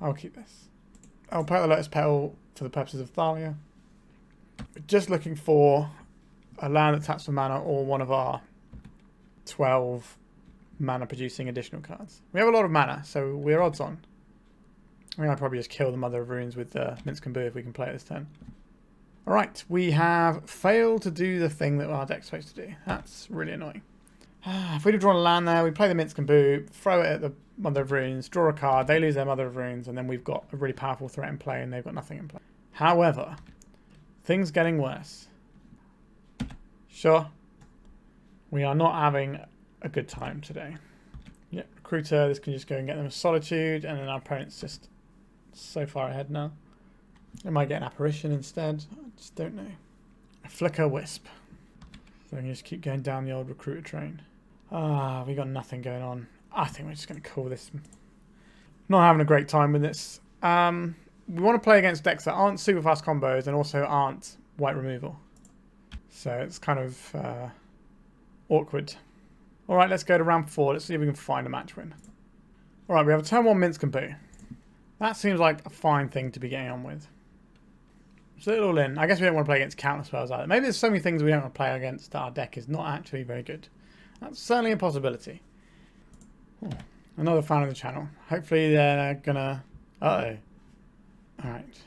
I'll keep this. I'll put the Lotus Petal for the purposes of Thalia. Just looking for a land that taps for mana or one of our 12 mana producing additional cards. We have a lot of mana, so we're odds on. I mean, I'd probably just kill the Mother of Runes with Minsc and Boo if we can play it this turn. Alright, we have failed to do the thing that our deck's supposed to do. That's really annoying. If we'd have drawn a land there, we play the Minsc and Boo, throw it at the Mother of Runes, draw a card, they lose their Mother of Runes, and then we've got a really powerful threat in play and they've got nothing in play. However, things getting worse. Sure. We are not having a good time today. Yep, Recruiter, this can just go and get them a Solitude, and then our opponent's just so far ahead now. They might get an Apparition instead. I just don't know. A Flicker Wisp. So we can just keep going down the old Recruiter train. We got nothing going on. I think we're just going to call this. Not having a great time with this. We want to play against decks that aren't super fast combos and also aren't white removal. So it's kind of awkward. Alright, let's go to round 4. Let's see if we can find a match win. Alright, we have a turn 1 Minsc and Boo. That seems like a fine thing to be getting on with. So it all in. I guess we don't want to play against counter spells either. Maybe there's so many things we don't want to play against that our deck is not actually very good. That's certainly a possibility. Oh, another fan of the channel. Hopefully they're gonna... Uh-oh. Alright.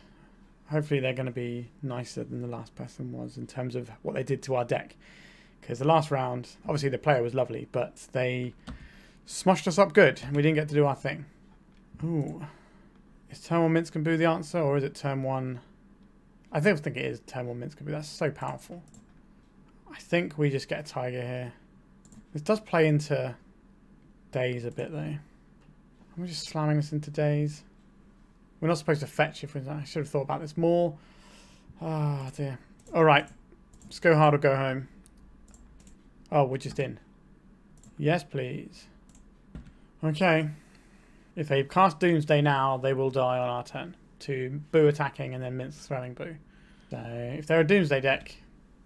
Hopefully they're going to be nicer than the last person was in terms of what they did to our deck. Because the last round, obviously the player was lovely, but they smushed us up good and we didn't get to do our thing. Ooh. Is turn 1 Minsc and Boo the answer, or is it turn 1... I think it is turn 1 Minsc and Boo. That's so powerful. I think we just get a Taiga here. This does play into Daze a bit though. Am I just slamming this into Daze? We're not supposed to fetch if I should have thought about this more. Ah, dear. Alright. Let's go hard or go home. Oh, we're just in. Yes, please. Okay. If they cast Doomsday now, they will die on our turn. To Boo attacking and then Minsc throwing Boo. So, if they're a Doomsday deck,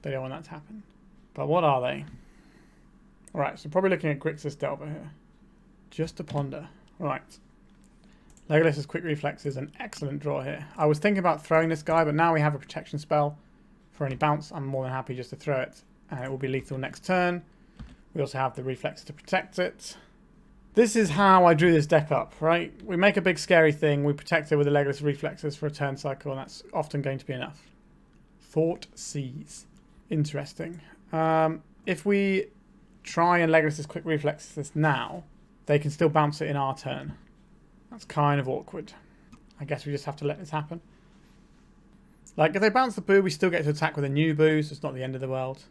they don't want that to happen. But what are they? Alright, so probably looking at Grixis Delver here. Just to ponder. Alright. Legolas' quick reflex is an excellent draw here. I was thinking about throwing this guy, but now we have a protection spell for any bounce. I'm more than happy just to throw it. And it will be lethal next turn. We also have the reflex to protect it. This is how I drew this deck up, right? We make a big scary thing. We protect it with the Legolas reflexes for a turn cycle, and that's often going to be enough. Thought Seize. Interesting. If we try and Legolas' quick reflexes now, they can still bounce it in our turn. That's kind of awkward. I guess we just have to let this happen. Like, if they bounce the Boo, we still get to attack with a new Boo, so it's not the end of the world.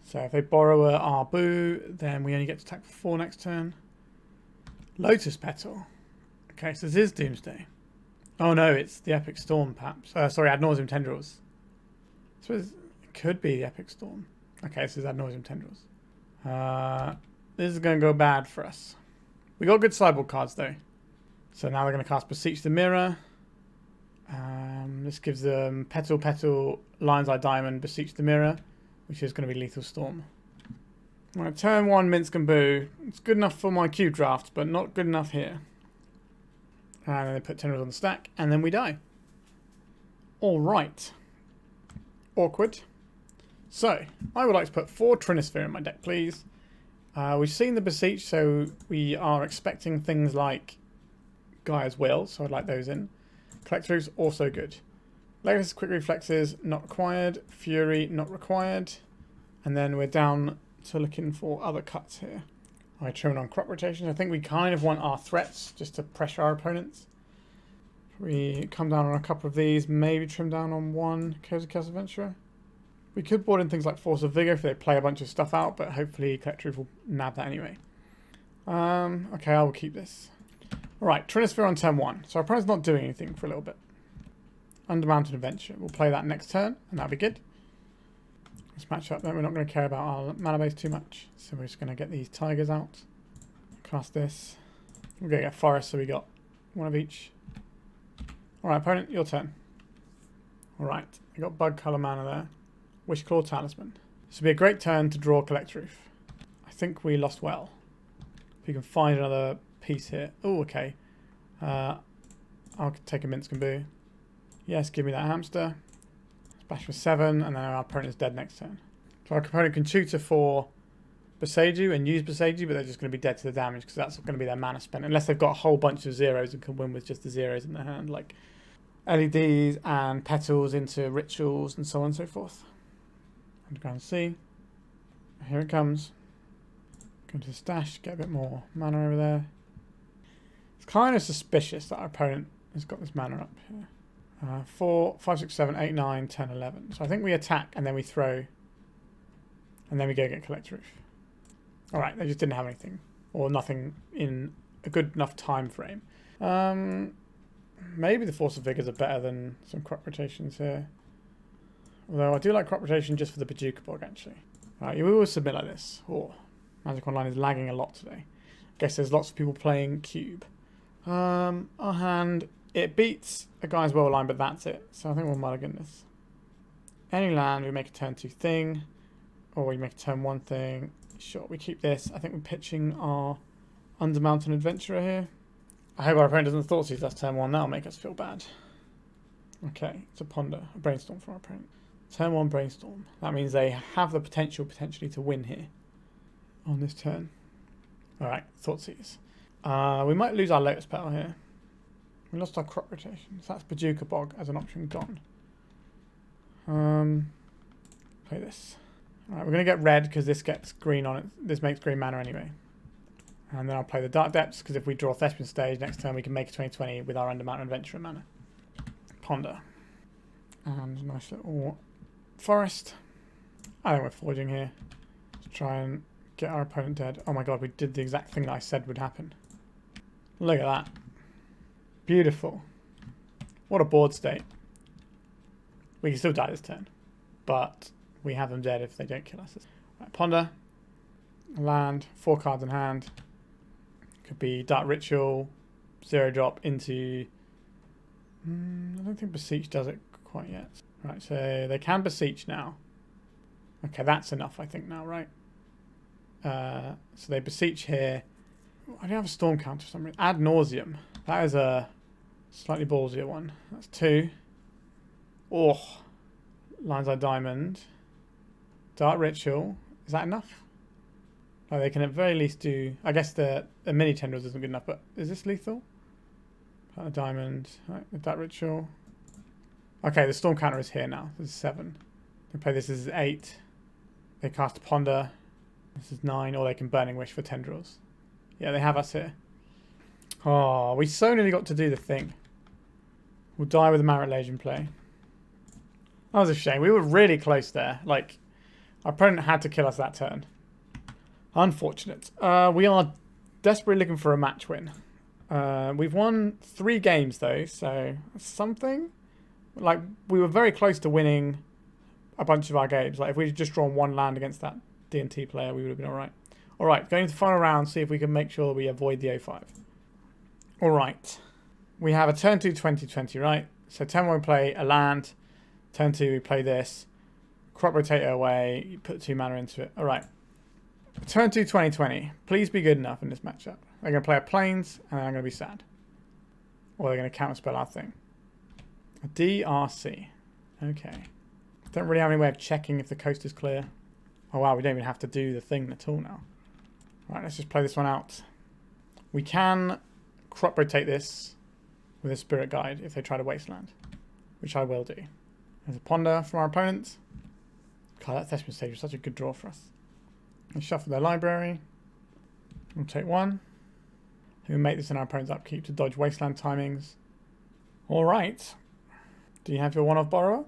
So if they borrow our Boo, then we only get to attack for 4 next turn. Lotus Petal. Okay, so this is Doomsday. Oh no, it's the Epic Storm, perhaps. Sorry, Ad Nauseam Tendrils. I suppose it could be the Epic Storm. Okay, this is Ad Nauseam Tendrils. This is going to go bad for us. We got good sideboard cards though. So now they're going to cast Beseech the Mirror. This gives them Petal, Lion's Eye Diamond, Beseech the Mirror, which is going to be Lethal Storm. Alright, turn 1, Minsc and Boo. It's good enough for my cube draft, but not good enough here. And then they put tendrils on the stack, and then we die. Alright. Awkward. So, I would like to put 4 Trinisphere in my deck, please. We've seen the Beseech, so we are expecting things like Gaia's Will, so I'd like those in. Collector Ouphe, also good. Legolas Quick Reflexes, not required. Fury, not required. And then we're down to looking for other cuts here. I trim on crop rotations. I think we kind of want our threats just to pressure our opponents. We come down on a couple of these, maybe trim down on 1 Chaos Adventurer. We could board in things like Force of Vigor if they play a bunch of stuff out, but hopefully Collector Ouphe will nab that anyway. Okay, I will keep this. Alright, Trinisphere on turn 1. So our opponent's not doing anything for a little bit. Undermountain Adventurer. We'll play that next turn, and that'll be good. Let's match up then. We're not going to care about our mana base too much. So we're just going to get these Tigers out. Cast this. We're going to get Forest, so we got 1 of each. Alright, opponent, your turn. Alright, we got Bug Colour mana there. Wishclaw Talisman. This would be a great turn to draw Collector Ouphe. I think we lost well. If we can find another piece here. Oh, okay. I'll take a Minsc and Boo. Yes, give me that hamster. Splash for 7, and then our opponent is dead next turn. So our opponent can tutor for Boseiju and use Boseiju, but they're just going to be dead to the damage because that's going to be their mana spent. Unless they've got a whole bunch of zeros and can win with just the zeros in their hand, like LEDs and petals into rituals and so on and so forth. Underground Sea. Here it comes. Go to the stash, get a bit more mana over there. It's kind of suspicious that our opponent has got this mana up here. 4, 5, 6, 7, 8, 9, 10, 11. So I think we attack and then we throw. And then we go get Collector Ouphe. Alright, they just didn't have anything. Or nothing in a good enough time frame. Maybe the Force of Vigors are better than some crop rotations here. Although I do like crop rotation just for the Bojuka Bog, actually. Alright, we will submit like this. Oh, Magic Online is lagging a lot today. I guess there's lots of people playing Cube. Our hand, it beats a Guy's Well line, but that's it. So I think we'll mulligan this. Any land, we make a turn 2 thing. Or we make a turn 1 thing. Sure, we keep this. I think we're pitching our Undermountain Adventurer here. I hope our opponent doesn't thought seize last turn 1. That'll make us feel bad. Okay, it's a ponder, a brainstorm for our opponent. Turn 1 brainstorm. That means they have the potentially to win here on this turn. Alright, Thoughtseize. We might lose our Lotus Petal here. We lost our crop rotation. So that's Bojuka Bog as an option gone. Play this. Alright, we're going to get red because this gets green on it. This makes green mana anyway. And then I'll play the Dark Depths because if we draw Thespian stage next turn we can make a 20/20 with our Undermountain Adventurer mana. Ponder. And a nice little forest. I think we're forging here. Let's try and get our opponent dead. Oh my god, we did the exact thing that I said would happen. Look at that. Beautiful. What a board state. We can still die this turn. But we have them dead if they don't kill us. Right, ponder. Land. 4 cards in hand. Could be Dark Ritual. 0 drop into... I don't think Beseech does it quite yet. Right, so they can Beseech now. Okay, that's enough, I think, now, right? So they Beseech here. I don't have a Storm counter for some reason. Ad nauseum. That is a slightly ballsier one. That's 2. Oh. Lion's Eye Diamond. Dark Ritual. Is that enough? No, they can at very least do... I guess the mini tendrils isn't good enough, but is this lethal? A diamond. Right, the Dark Ritual. Okay, the Storm counter is here now. This is 7. They play this as 8. They cast a Ponder. This is 9. Or they can Burning Wish for tendrils. Yeah, they have us here. Oh, we so nearly got to do the thing. We'll die with a Marit Legion play. That was a shame. We were really close there. Like, our opponent had to kill us that turn. Unfortunate. We are desperately looking for a match win. We've won 3 games though, so something. Like, we were very close to winning a bunch of our games. Like, if we'd just drawn 1 land against that D&T player, we would have been alright. Alright, going to the final round, see if we can make sure we avoid the O5. Alright. We have a turn 2 2020, right? So turn 1 we play a land. Turn 2 we play this. Crop Rotator away. You put 2 mana into it. Alright. Turn 2 2020. Please be good enough in this matchup. They're going to play a Plains, and I'm going to be sad. Or they're going to counterspell our thing. A DRC. Okay. Don't really have any way of checking if the coast is clear. Oh wow, we don't even have to do the thing at all now. Right, let's just play this one out. We can crop rotate this with a Spirit Guide if they try to Wasteland, which I will do. There's a Ponder from our opponent. God, that Thespian stage was such a good draw for us. They shuffle their library. We'll take one. We'll make this in our opponent's upkeep to dodge Wasteland timings. Alright. Do you have your one-off borrower?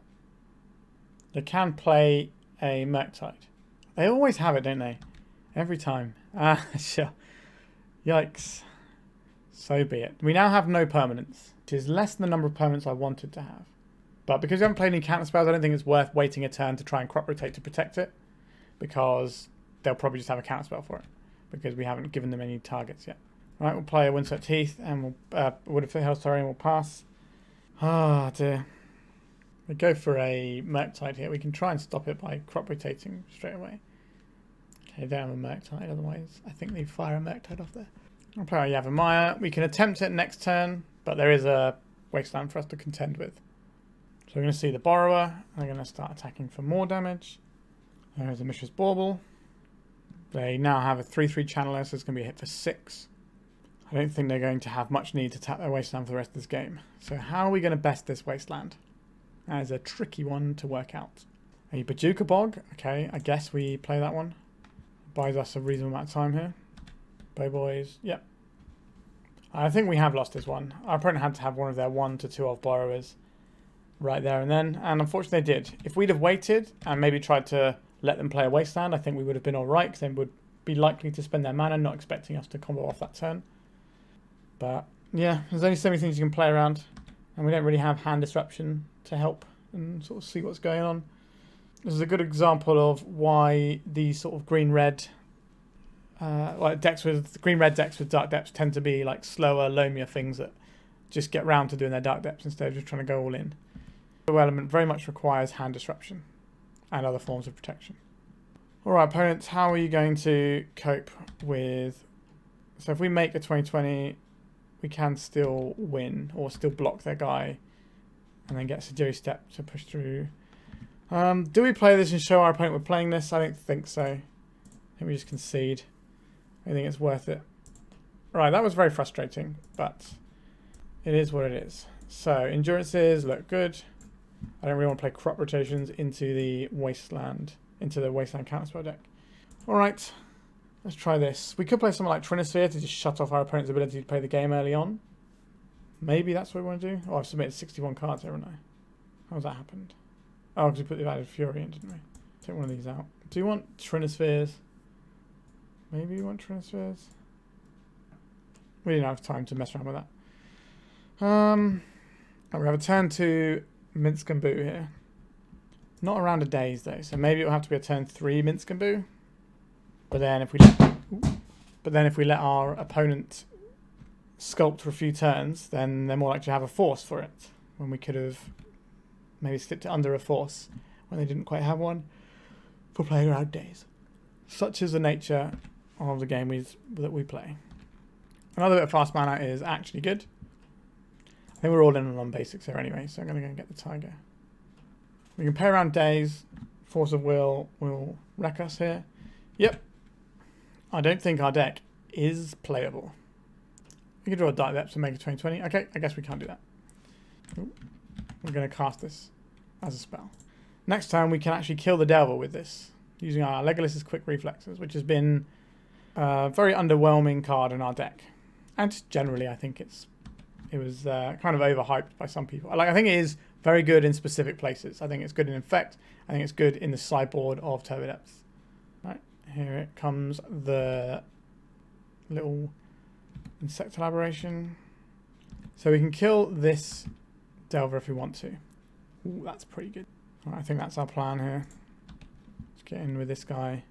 They can play a Murktide. They always have it, don't they? Every time. Ah, sure. Yikes. So be it. We now have no permanents, which is less than the number of permanents I wanted to have. But because we haven't played any counter spells, I don't think it's worth waiting a turn to try and crop rotate to protect it, because they'll probably just have a counter spell for it, because we haven't given them any targets yet. Right, we'll play a Windswept Heath, and we'll Wooded Foothills, sorry, and we'll pass. Ah, dear. We go for a Murktide here. We can try and stop it by crop rotating straight away. Okay, they have a Murktide, otherwise I think they fire a Murktide off there. I'll play our Yavimaya. We can attempt it next turn, but there is a Wasteland for us to contend with. So we're going to see the Borrower. They're going to start attacking for more damage. There's a Mishra's Bauble. They now have a 3/3 channeler, so it's going to be a hit for 6. I don't think they're going to have much need to tap their Wasteland for the rest of this game. So how are we going to best this Wasteland? That is a tricky one to work out. A Bojuka Bog. Okay, I guess we play that one. Buys us a reasonable amount of time here. Bow boys. Yep. I think we have lost this one. Our opponent had to have one of their 1 to 2 of borrowers right there and then. And unfortunately they did. If we'd have waited and maybe tried to let them play a Wasteland, I think we would have been alright, because they would be likely to spend their mana, not expecting us to combo off that turn. But yeah, there's only so many things you can play around. And we don't really have hand disruption to help and sort of see what's going on. This is a good example of why these sort of green-red like decks with green-red decks with Dark Depths tend to be like slower, loamier things that just get round to doing their Dark Depths instead of just trying to go all in. The element very much requires hand disruption and other forms of protection. Alright, opponents, how are you going to cope with... So if we make a 2020, we can still win, or still block their guy, and then get Sejiri Steppe to push through. Do we play this and show our opponent we're playing this? I don't think so. I think we just concede. I think it's worth it. Right, that was very frustrating, but it is what it is. So, endurances look good. I don't really want to play crop rotations into the Wasteland counterspell deck. Alright, let's try this. We could play something like Trinisphere to just shut off our opponent's ability to play the game early on. Maybe that's what we want to do. Oh, I've submitted 61 cards here, haven't I? How's that happened? Oh, because we put the Added Fury in, didn't we? Take one of these out. Do you want Trinispheres? Maybe you want Trinispheres? We didn't have time to mess around with that. We have a turn 2 Minsc and Boo here. Not around a daze though, so maybe it'll have to be a turn 3 Minsc and Boo. But then if we let our opponent sculpt for a few turns, then they're more likely to have a force for it. When we could have maybe slipped it under a force when they didn't quite have one for playing around days. Such is the nature of the game that we play. Another bit of fast mana is actually good. I think we're all in on basics here anyway, so I'm going to go and get the Taiga. We can play around days. Force of Will will wreck us here. Yep. I don't think our deck is playable. We can draw a Dark Depths and make a 2020. Okay, I guess we can't do that. Ooh. We're going to cast this as a spell. Next time we can actually kill the Devil with this, using our Legolas' Quick Reflexes, which has been a very underwhelming card in our deck. And just generally, I think it was kind of overhyped by some people. I think it is very good in specific places. I think it's good in Infect. I think it's good in the sideboard of Turbo Depths. Right, here it comes, the little insect elaboration. So we can kill this Delver if we want to. Ooh, that's pretty good. Right, I think that's our plan here. Let's get in with this guy.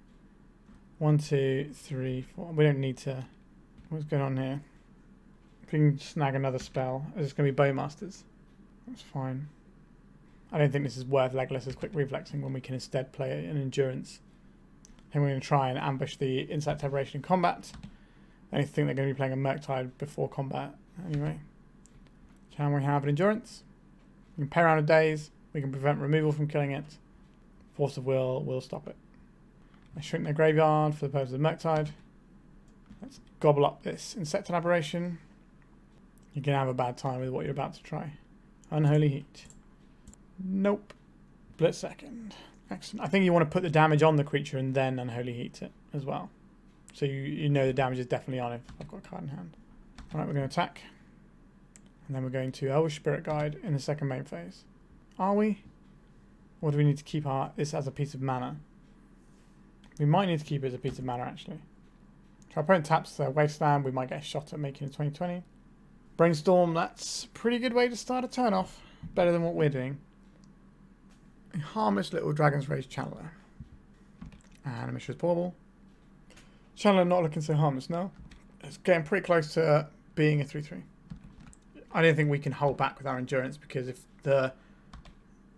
1, 2, 3, 4. We don't need to. What's going on here? If we can snag another spell, it's going to be Bowmasters. That's fine. I don't think this is worth Legolas's quick reflexing when we can instead play an endurance. And we're going to try and ambush the insect aberration in combat. I don't think they're going to be playing a Murktide before combat anyway. Can we have an endurance? We can pay around a daze. We can prevent removal from killing it. Force of Will will stop it. I shrink their graveyard for the purpose of Murktide. Let's gobble up this insect aberration. You're going to have a bad time with what you're about to try. Unholy Heat. Nope. Split second. Excellent. I think you want to put the damage on the creature and then Unholy Heat it as well. So you know the damage is definitely on if I've got a card in hand. Alright, we're going to attack. And then we're going to Elvish Spirit Guide in the second main phase. Are we? Or do we need to keep this as a piece of mana? We might need to keep it as a piece of mana actually. If our opponent taps their Wasteland, we might get a shot at making a 20/20. Brainstorm, that's a pretty good way to start a turn off. Better than what we're doing. A harmless little Dragon's Rage Channeler. And a Mishra's Bauble. Channeler not looking so harmless now. It's getting pretty close to being a 3/3. I don't think we can hold back with our endurance because if the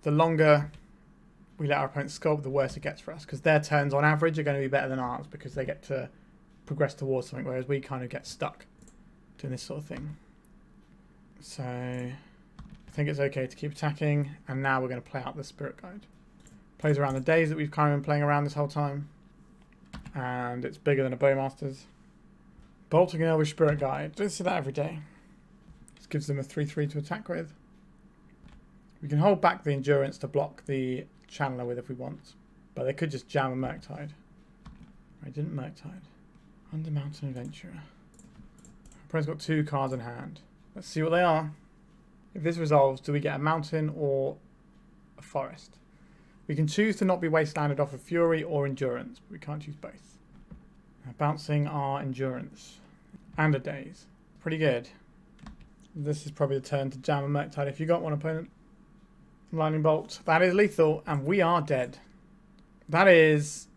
longer we let our opponents sculpt, the worse it gets for us. Because their turns on average are going to be better than ours because they get to progress towards something, whereas we kind of get stuck doing this sort of thing. So I think it's okay to keep attacking, and now we're going to play out the Spirit Guide. Plays around the days that we've kind of been playing around this whole time, and it's bigger than a Bowmasters. Bolting an Elvish Spirit Guide. Don't see that every day. This gives them a 3/3 to attack with. We can hold back the endurance to block the Channeler with if we want, but they could just jam a Murktide. I didn't Murktide. Undermountain Adventurer. Opponent's got 2 cards in hand. Let's see what they are. If this resolves, do we get a mountain or a forest? We can choose to not be wastelanded off of Fury or Endurance, but we can't choose both. Bouncing our Endurance. And a Daze. Pretty good. This is probably the turn to jam a Murktide if you got one, opponent. Lightning Bolt. That is lethal, and we are dead. That is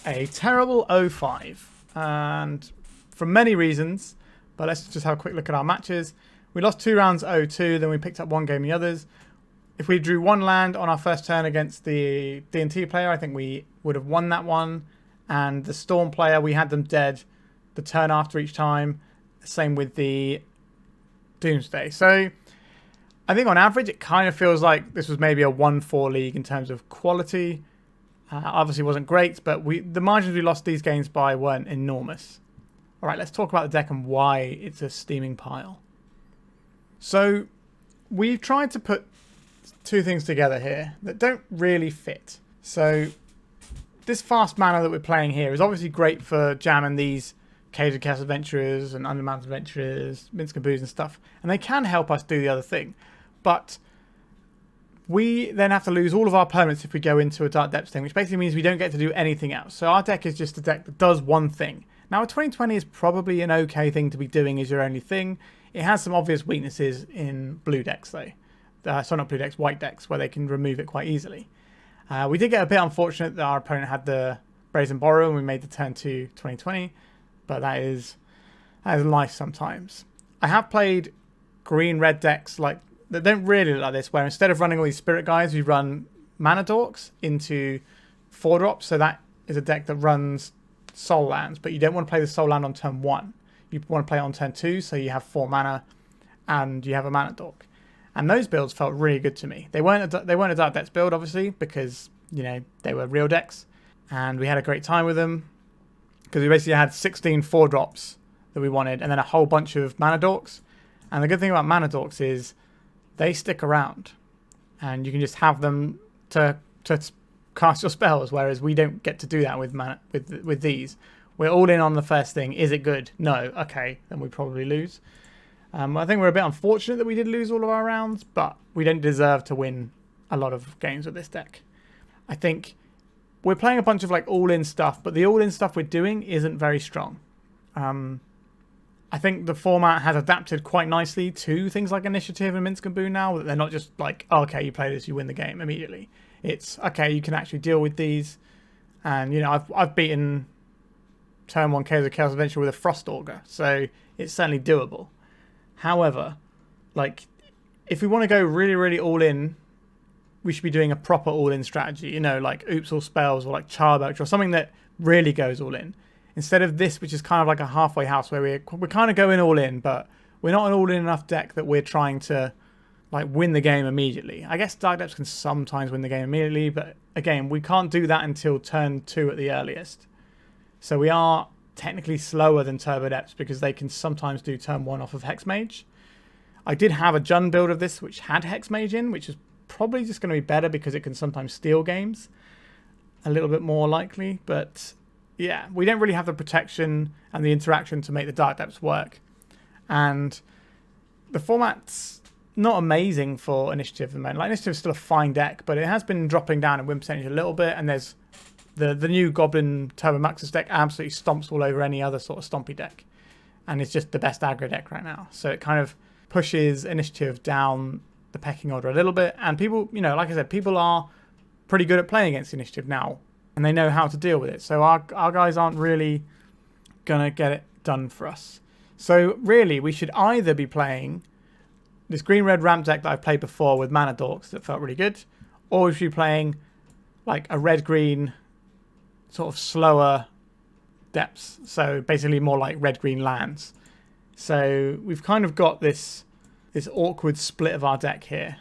a terrible 0-5. And for many reasons, but let's just have a quick look at our matches. We lost 2 rounds 0-2, then we picked up 1 game the others. If we drew 1 land on our first turn against the D&T player, I think we would have won that one. And the Storm player, we had them dead the turn after each time. Same with the Doomsday. So I think on average, it kind of feels like this was maybe a 1-4 league in terms of quality. Obviously wasn't great, but the margins we lost these games by weren't enormous. All right, let's talk about the deck and why it's a steaming pile. So we've tried to put 2 things together here that don't really fit. So this fast mana that we're playing here is obviously great for jamming these Cage of Chaos Adventurers and Undermountain Adventurers, Minsc and stuff, and they can help us do the other thing. But we then have to lose all of our permanents if we go into a Dark Depths thing, which basically means we don't get to do anything else. So our deck is just a deck that does one thing. Now a 20/20 is probably an okay thing to be doing as your only thing. It has some obvious weaknesses in blue decks though. Sorry, not blue decks, white decks, where they can remove it quite easily. We did get a bit unfortunate that our opponent had the Brazen Borrow and we made the turn to 20/20, but that is life sometimes. I have played green-red decks like that don't really look like this, where instead of running all these Spirit Guides, we run Mana Dorks into 4-drops. So that is a deck that runs Soul Lands, but you don't want to play the Soul Land on turn 1. You want to play it on turn 2, so you have 4 mana and you have a Mana Dork. And those builds felt really good to me. They weren't a Dark Depths build, obviously, because they were real decks, and we had a great time with them because we basically had 16 4-drops that we wanted, and then a whole bunch of Mana Dorks. And the good thing about Mana Dorks is they stick around, and you can just have them to cast your spells, whereas we don't get to do that with these. We're all in on the first thing. Is it good? No. Okay, then we probably lose. I think we're a bit unfortunate that we did lose all of our rounds, but we don't deserve to win a lot of games with this deck. I think we're playing a bunch of all-in stuff, but the all-in stuff we're doing isn't very strong. I think the format has adapted quite nicely to things like Initiative and Minsc and Boo now, that they're not just like, oh, okay, you play this, you win the game immediately. It's, okay, you can actually deal with these. And, I've beaten turn 1 Chaos of Chaos Adventure with a Frost Augur, so it's certainly doable. However, like, if we want to go really, really all in, we should be doing a proper all in strategy, you know, like Ouphe or Spells or like Charbelch or something that really goes all in. Instead of this, which is kind of like a halfway house where we're kind of going all in, but we're not an all in enough deck that we're trying to like win the game immediately. I guess Dark Depths can sometimes win the game immediately, but again, we can't do that until turn 2 at the earliest. So we are technically slower than Turbo Depths because they can sometimes do turn 1 off of Hexmage. I did have a Jund build of this which had Hexmage in, which is probably just going to be better because it can sometimes steal games. A little bit more likely, but yeah, we don't really have the protection and the interaction to make the Dark Depths work. And the format's not amazing for Initiative at the moment. Like, Initiative's still a fine deck, but it has been dropping down in win percentage a little bit, and there's the new Goblin Turbo Maxus deck absolutely stomps all over any other sort of stompy deck. And it's just the best aggro deck right now. So it kind of pushes Initiative down the pecking order a little bit. And people, you know, like I said, people are pretty good at playing against Initiative now, and they know how to deal with it. So our guys aren't really going to get it done for us. So really, we should either be playing this green-red ramp deck that I've played before with Mana Dorks that felt really good, or we should be playing like a red-green sort of slower depths. So basically more like red-green lands. So we've kind of got this awkward split of our deck here.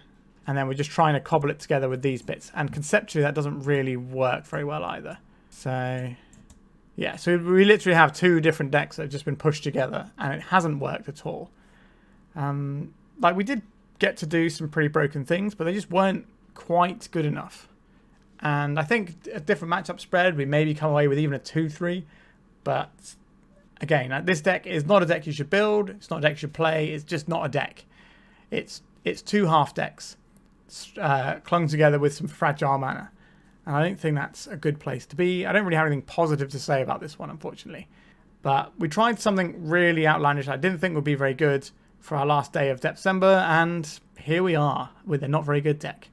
And then we're just trying to cobble it together with these bits. And conceptually, that doesn't really work very well either. So yeah, so we literally have 2 different decks that have just been pushed together, and it hasn't worked at all. Like, we did get to do some pretty broken things, but they just weren't quite good enough. And I think a different matchup spread, we maybe come away with even a 2-3. But again, this deck is not a deck you should build. It's not a deck you should play. It's just not a deck. It's 2 half decks clung together with some fragile mana. And I don't think that's a good place to be. I don't really have anything positive to say about this one, unfortunately. But we tried something really outlandish I didn't think would be very good for our last day of December, and here we are with a not very good deck.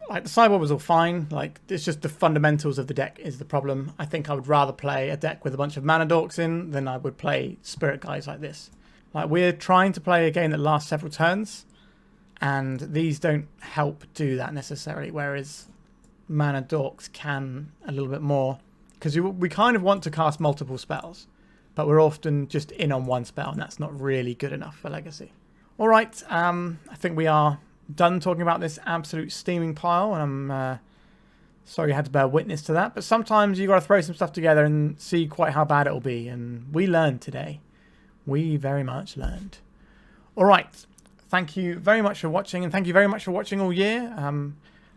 Like, the sideboard was all fine. Like, it's just the fundamentals of the deck is the problem. I think I would rather play a deck with a bunch of Mana Dorks in than I would play Spirit Guides like this. Like, we're trying to play a game that lasts several turns, and these don't help do that necessarily, whereas Mana Dorks can a little bit more, because we kind of want to cast multiple spells, but we're often just in on one spell, and that's not really good enough for Legacy. All right, I think we are done talking about this absolute steaming pile, and I'm sorry you had to bear witness to that, but sometimes you got to throw some stuff together and see quite how bad it'll be, and we learned today. We very much learned. All right, thank you very much for watching, and thank you very much for watching all year.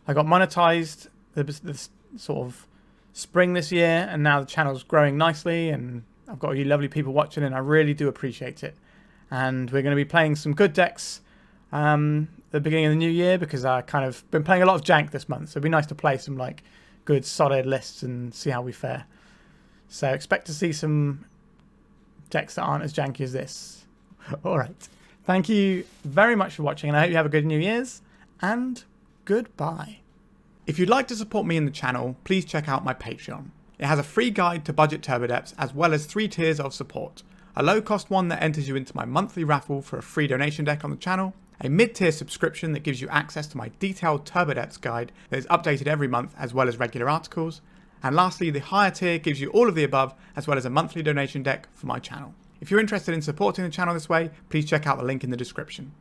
I got monetized this sort of spring this year, and now the channel's growing nicely, and I've got you lovely people watching, and I really do appreciate it. And we're going to be playing some good decks at the beginning of the new year, because I kind of been playing a lot of jank this month, so it'd be nice to play some like good solid lists and see how we fare. So expect to see some decks that aren't as janky as this. All right, thank you very much for watching, and I hope you have a good New Year's, and goodbye. If you'd like to support me in the channel, please check out my Patreon. It has a free guide to budget Turbo Depths, as well as 3 tiers of support. A low cost one that enters you into my monthly raffle for a free donation deck on the channel, a mid-tier subscription that gives you access to my detailed Turbo Depths guide that is updated every month, as well as regular articles, and lastly, the higher tier gives you all of the above, as well as a monthly donation deck for my channel. If you're interested in supporting the channel this way, please check out the link in the description.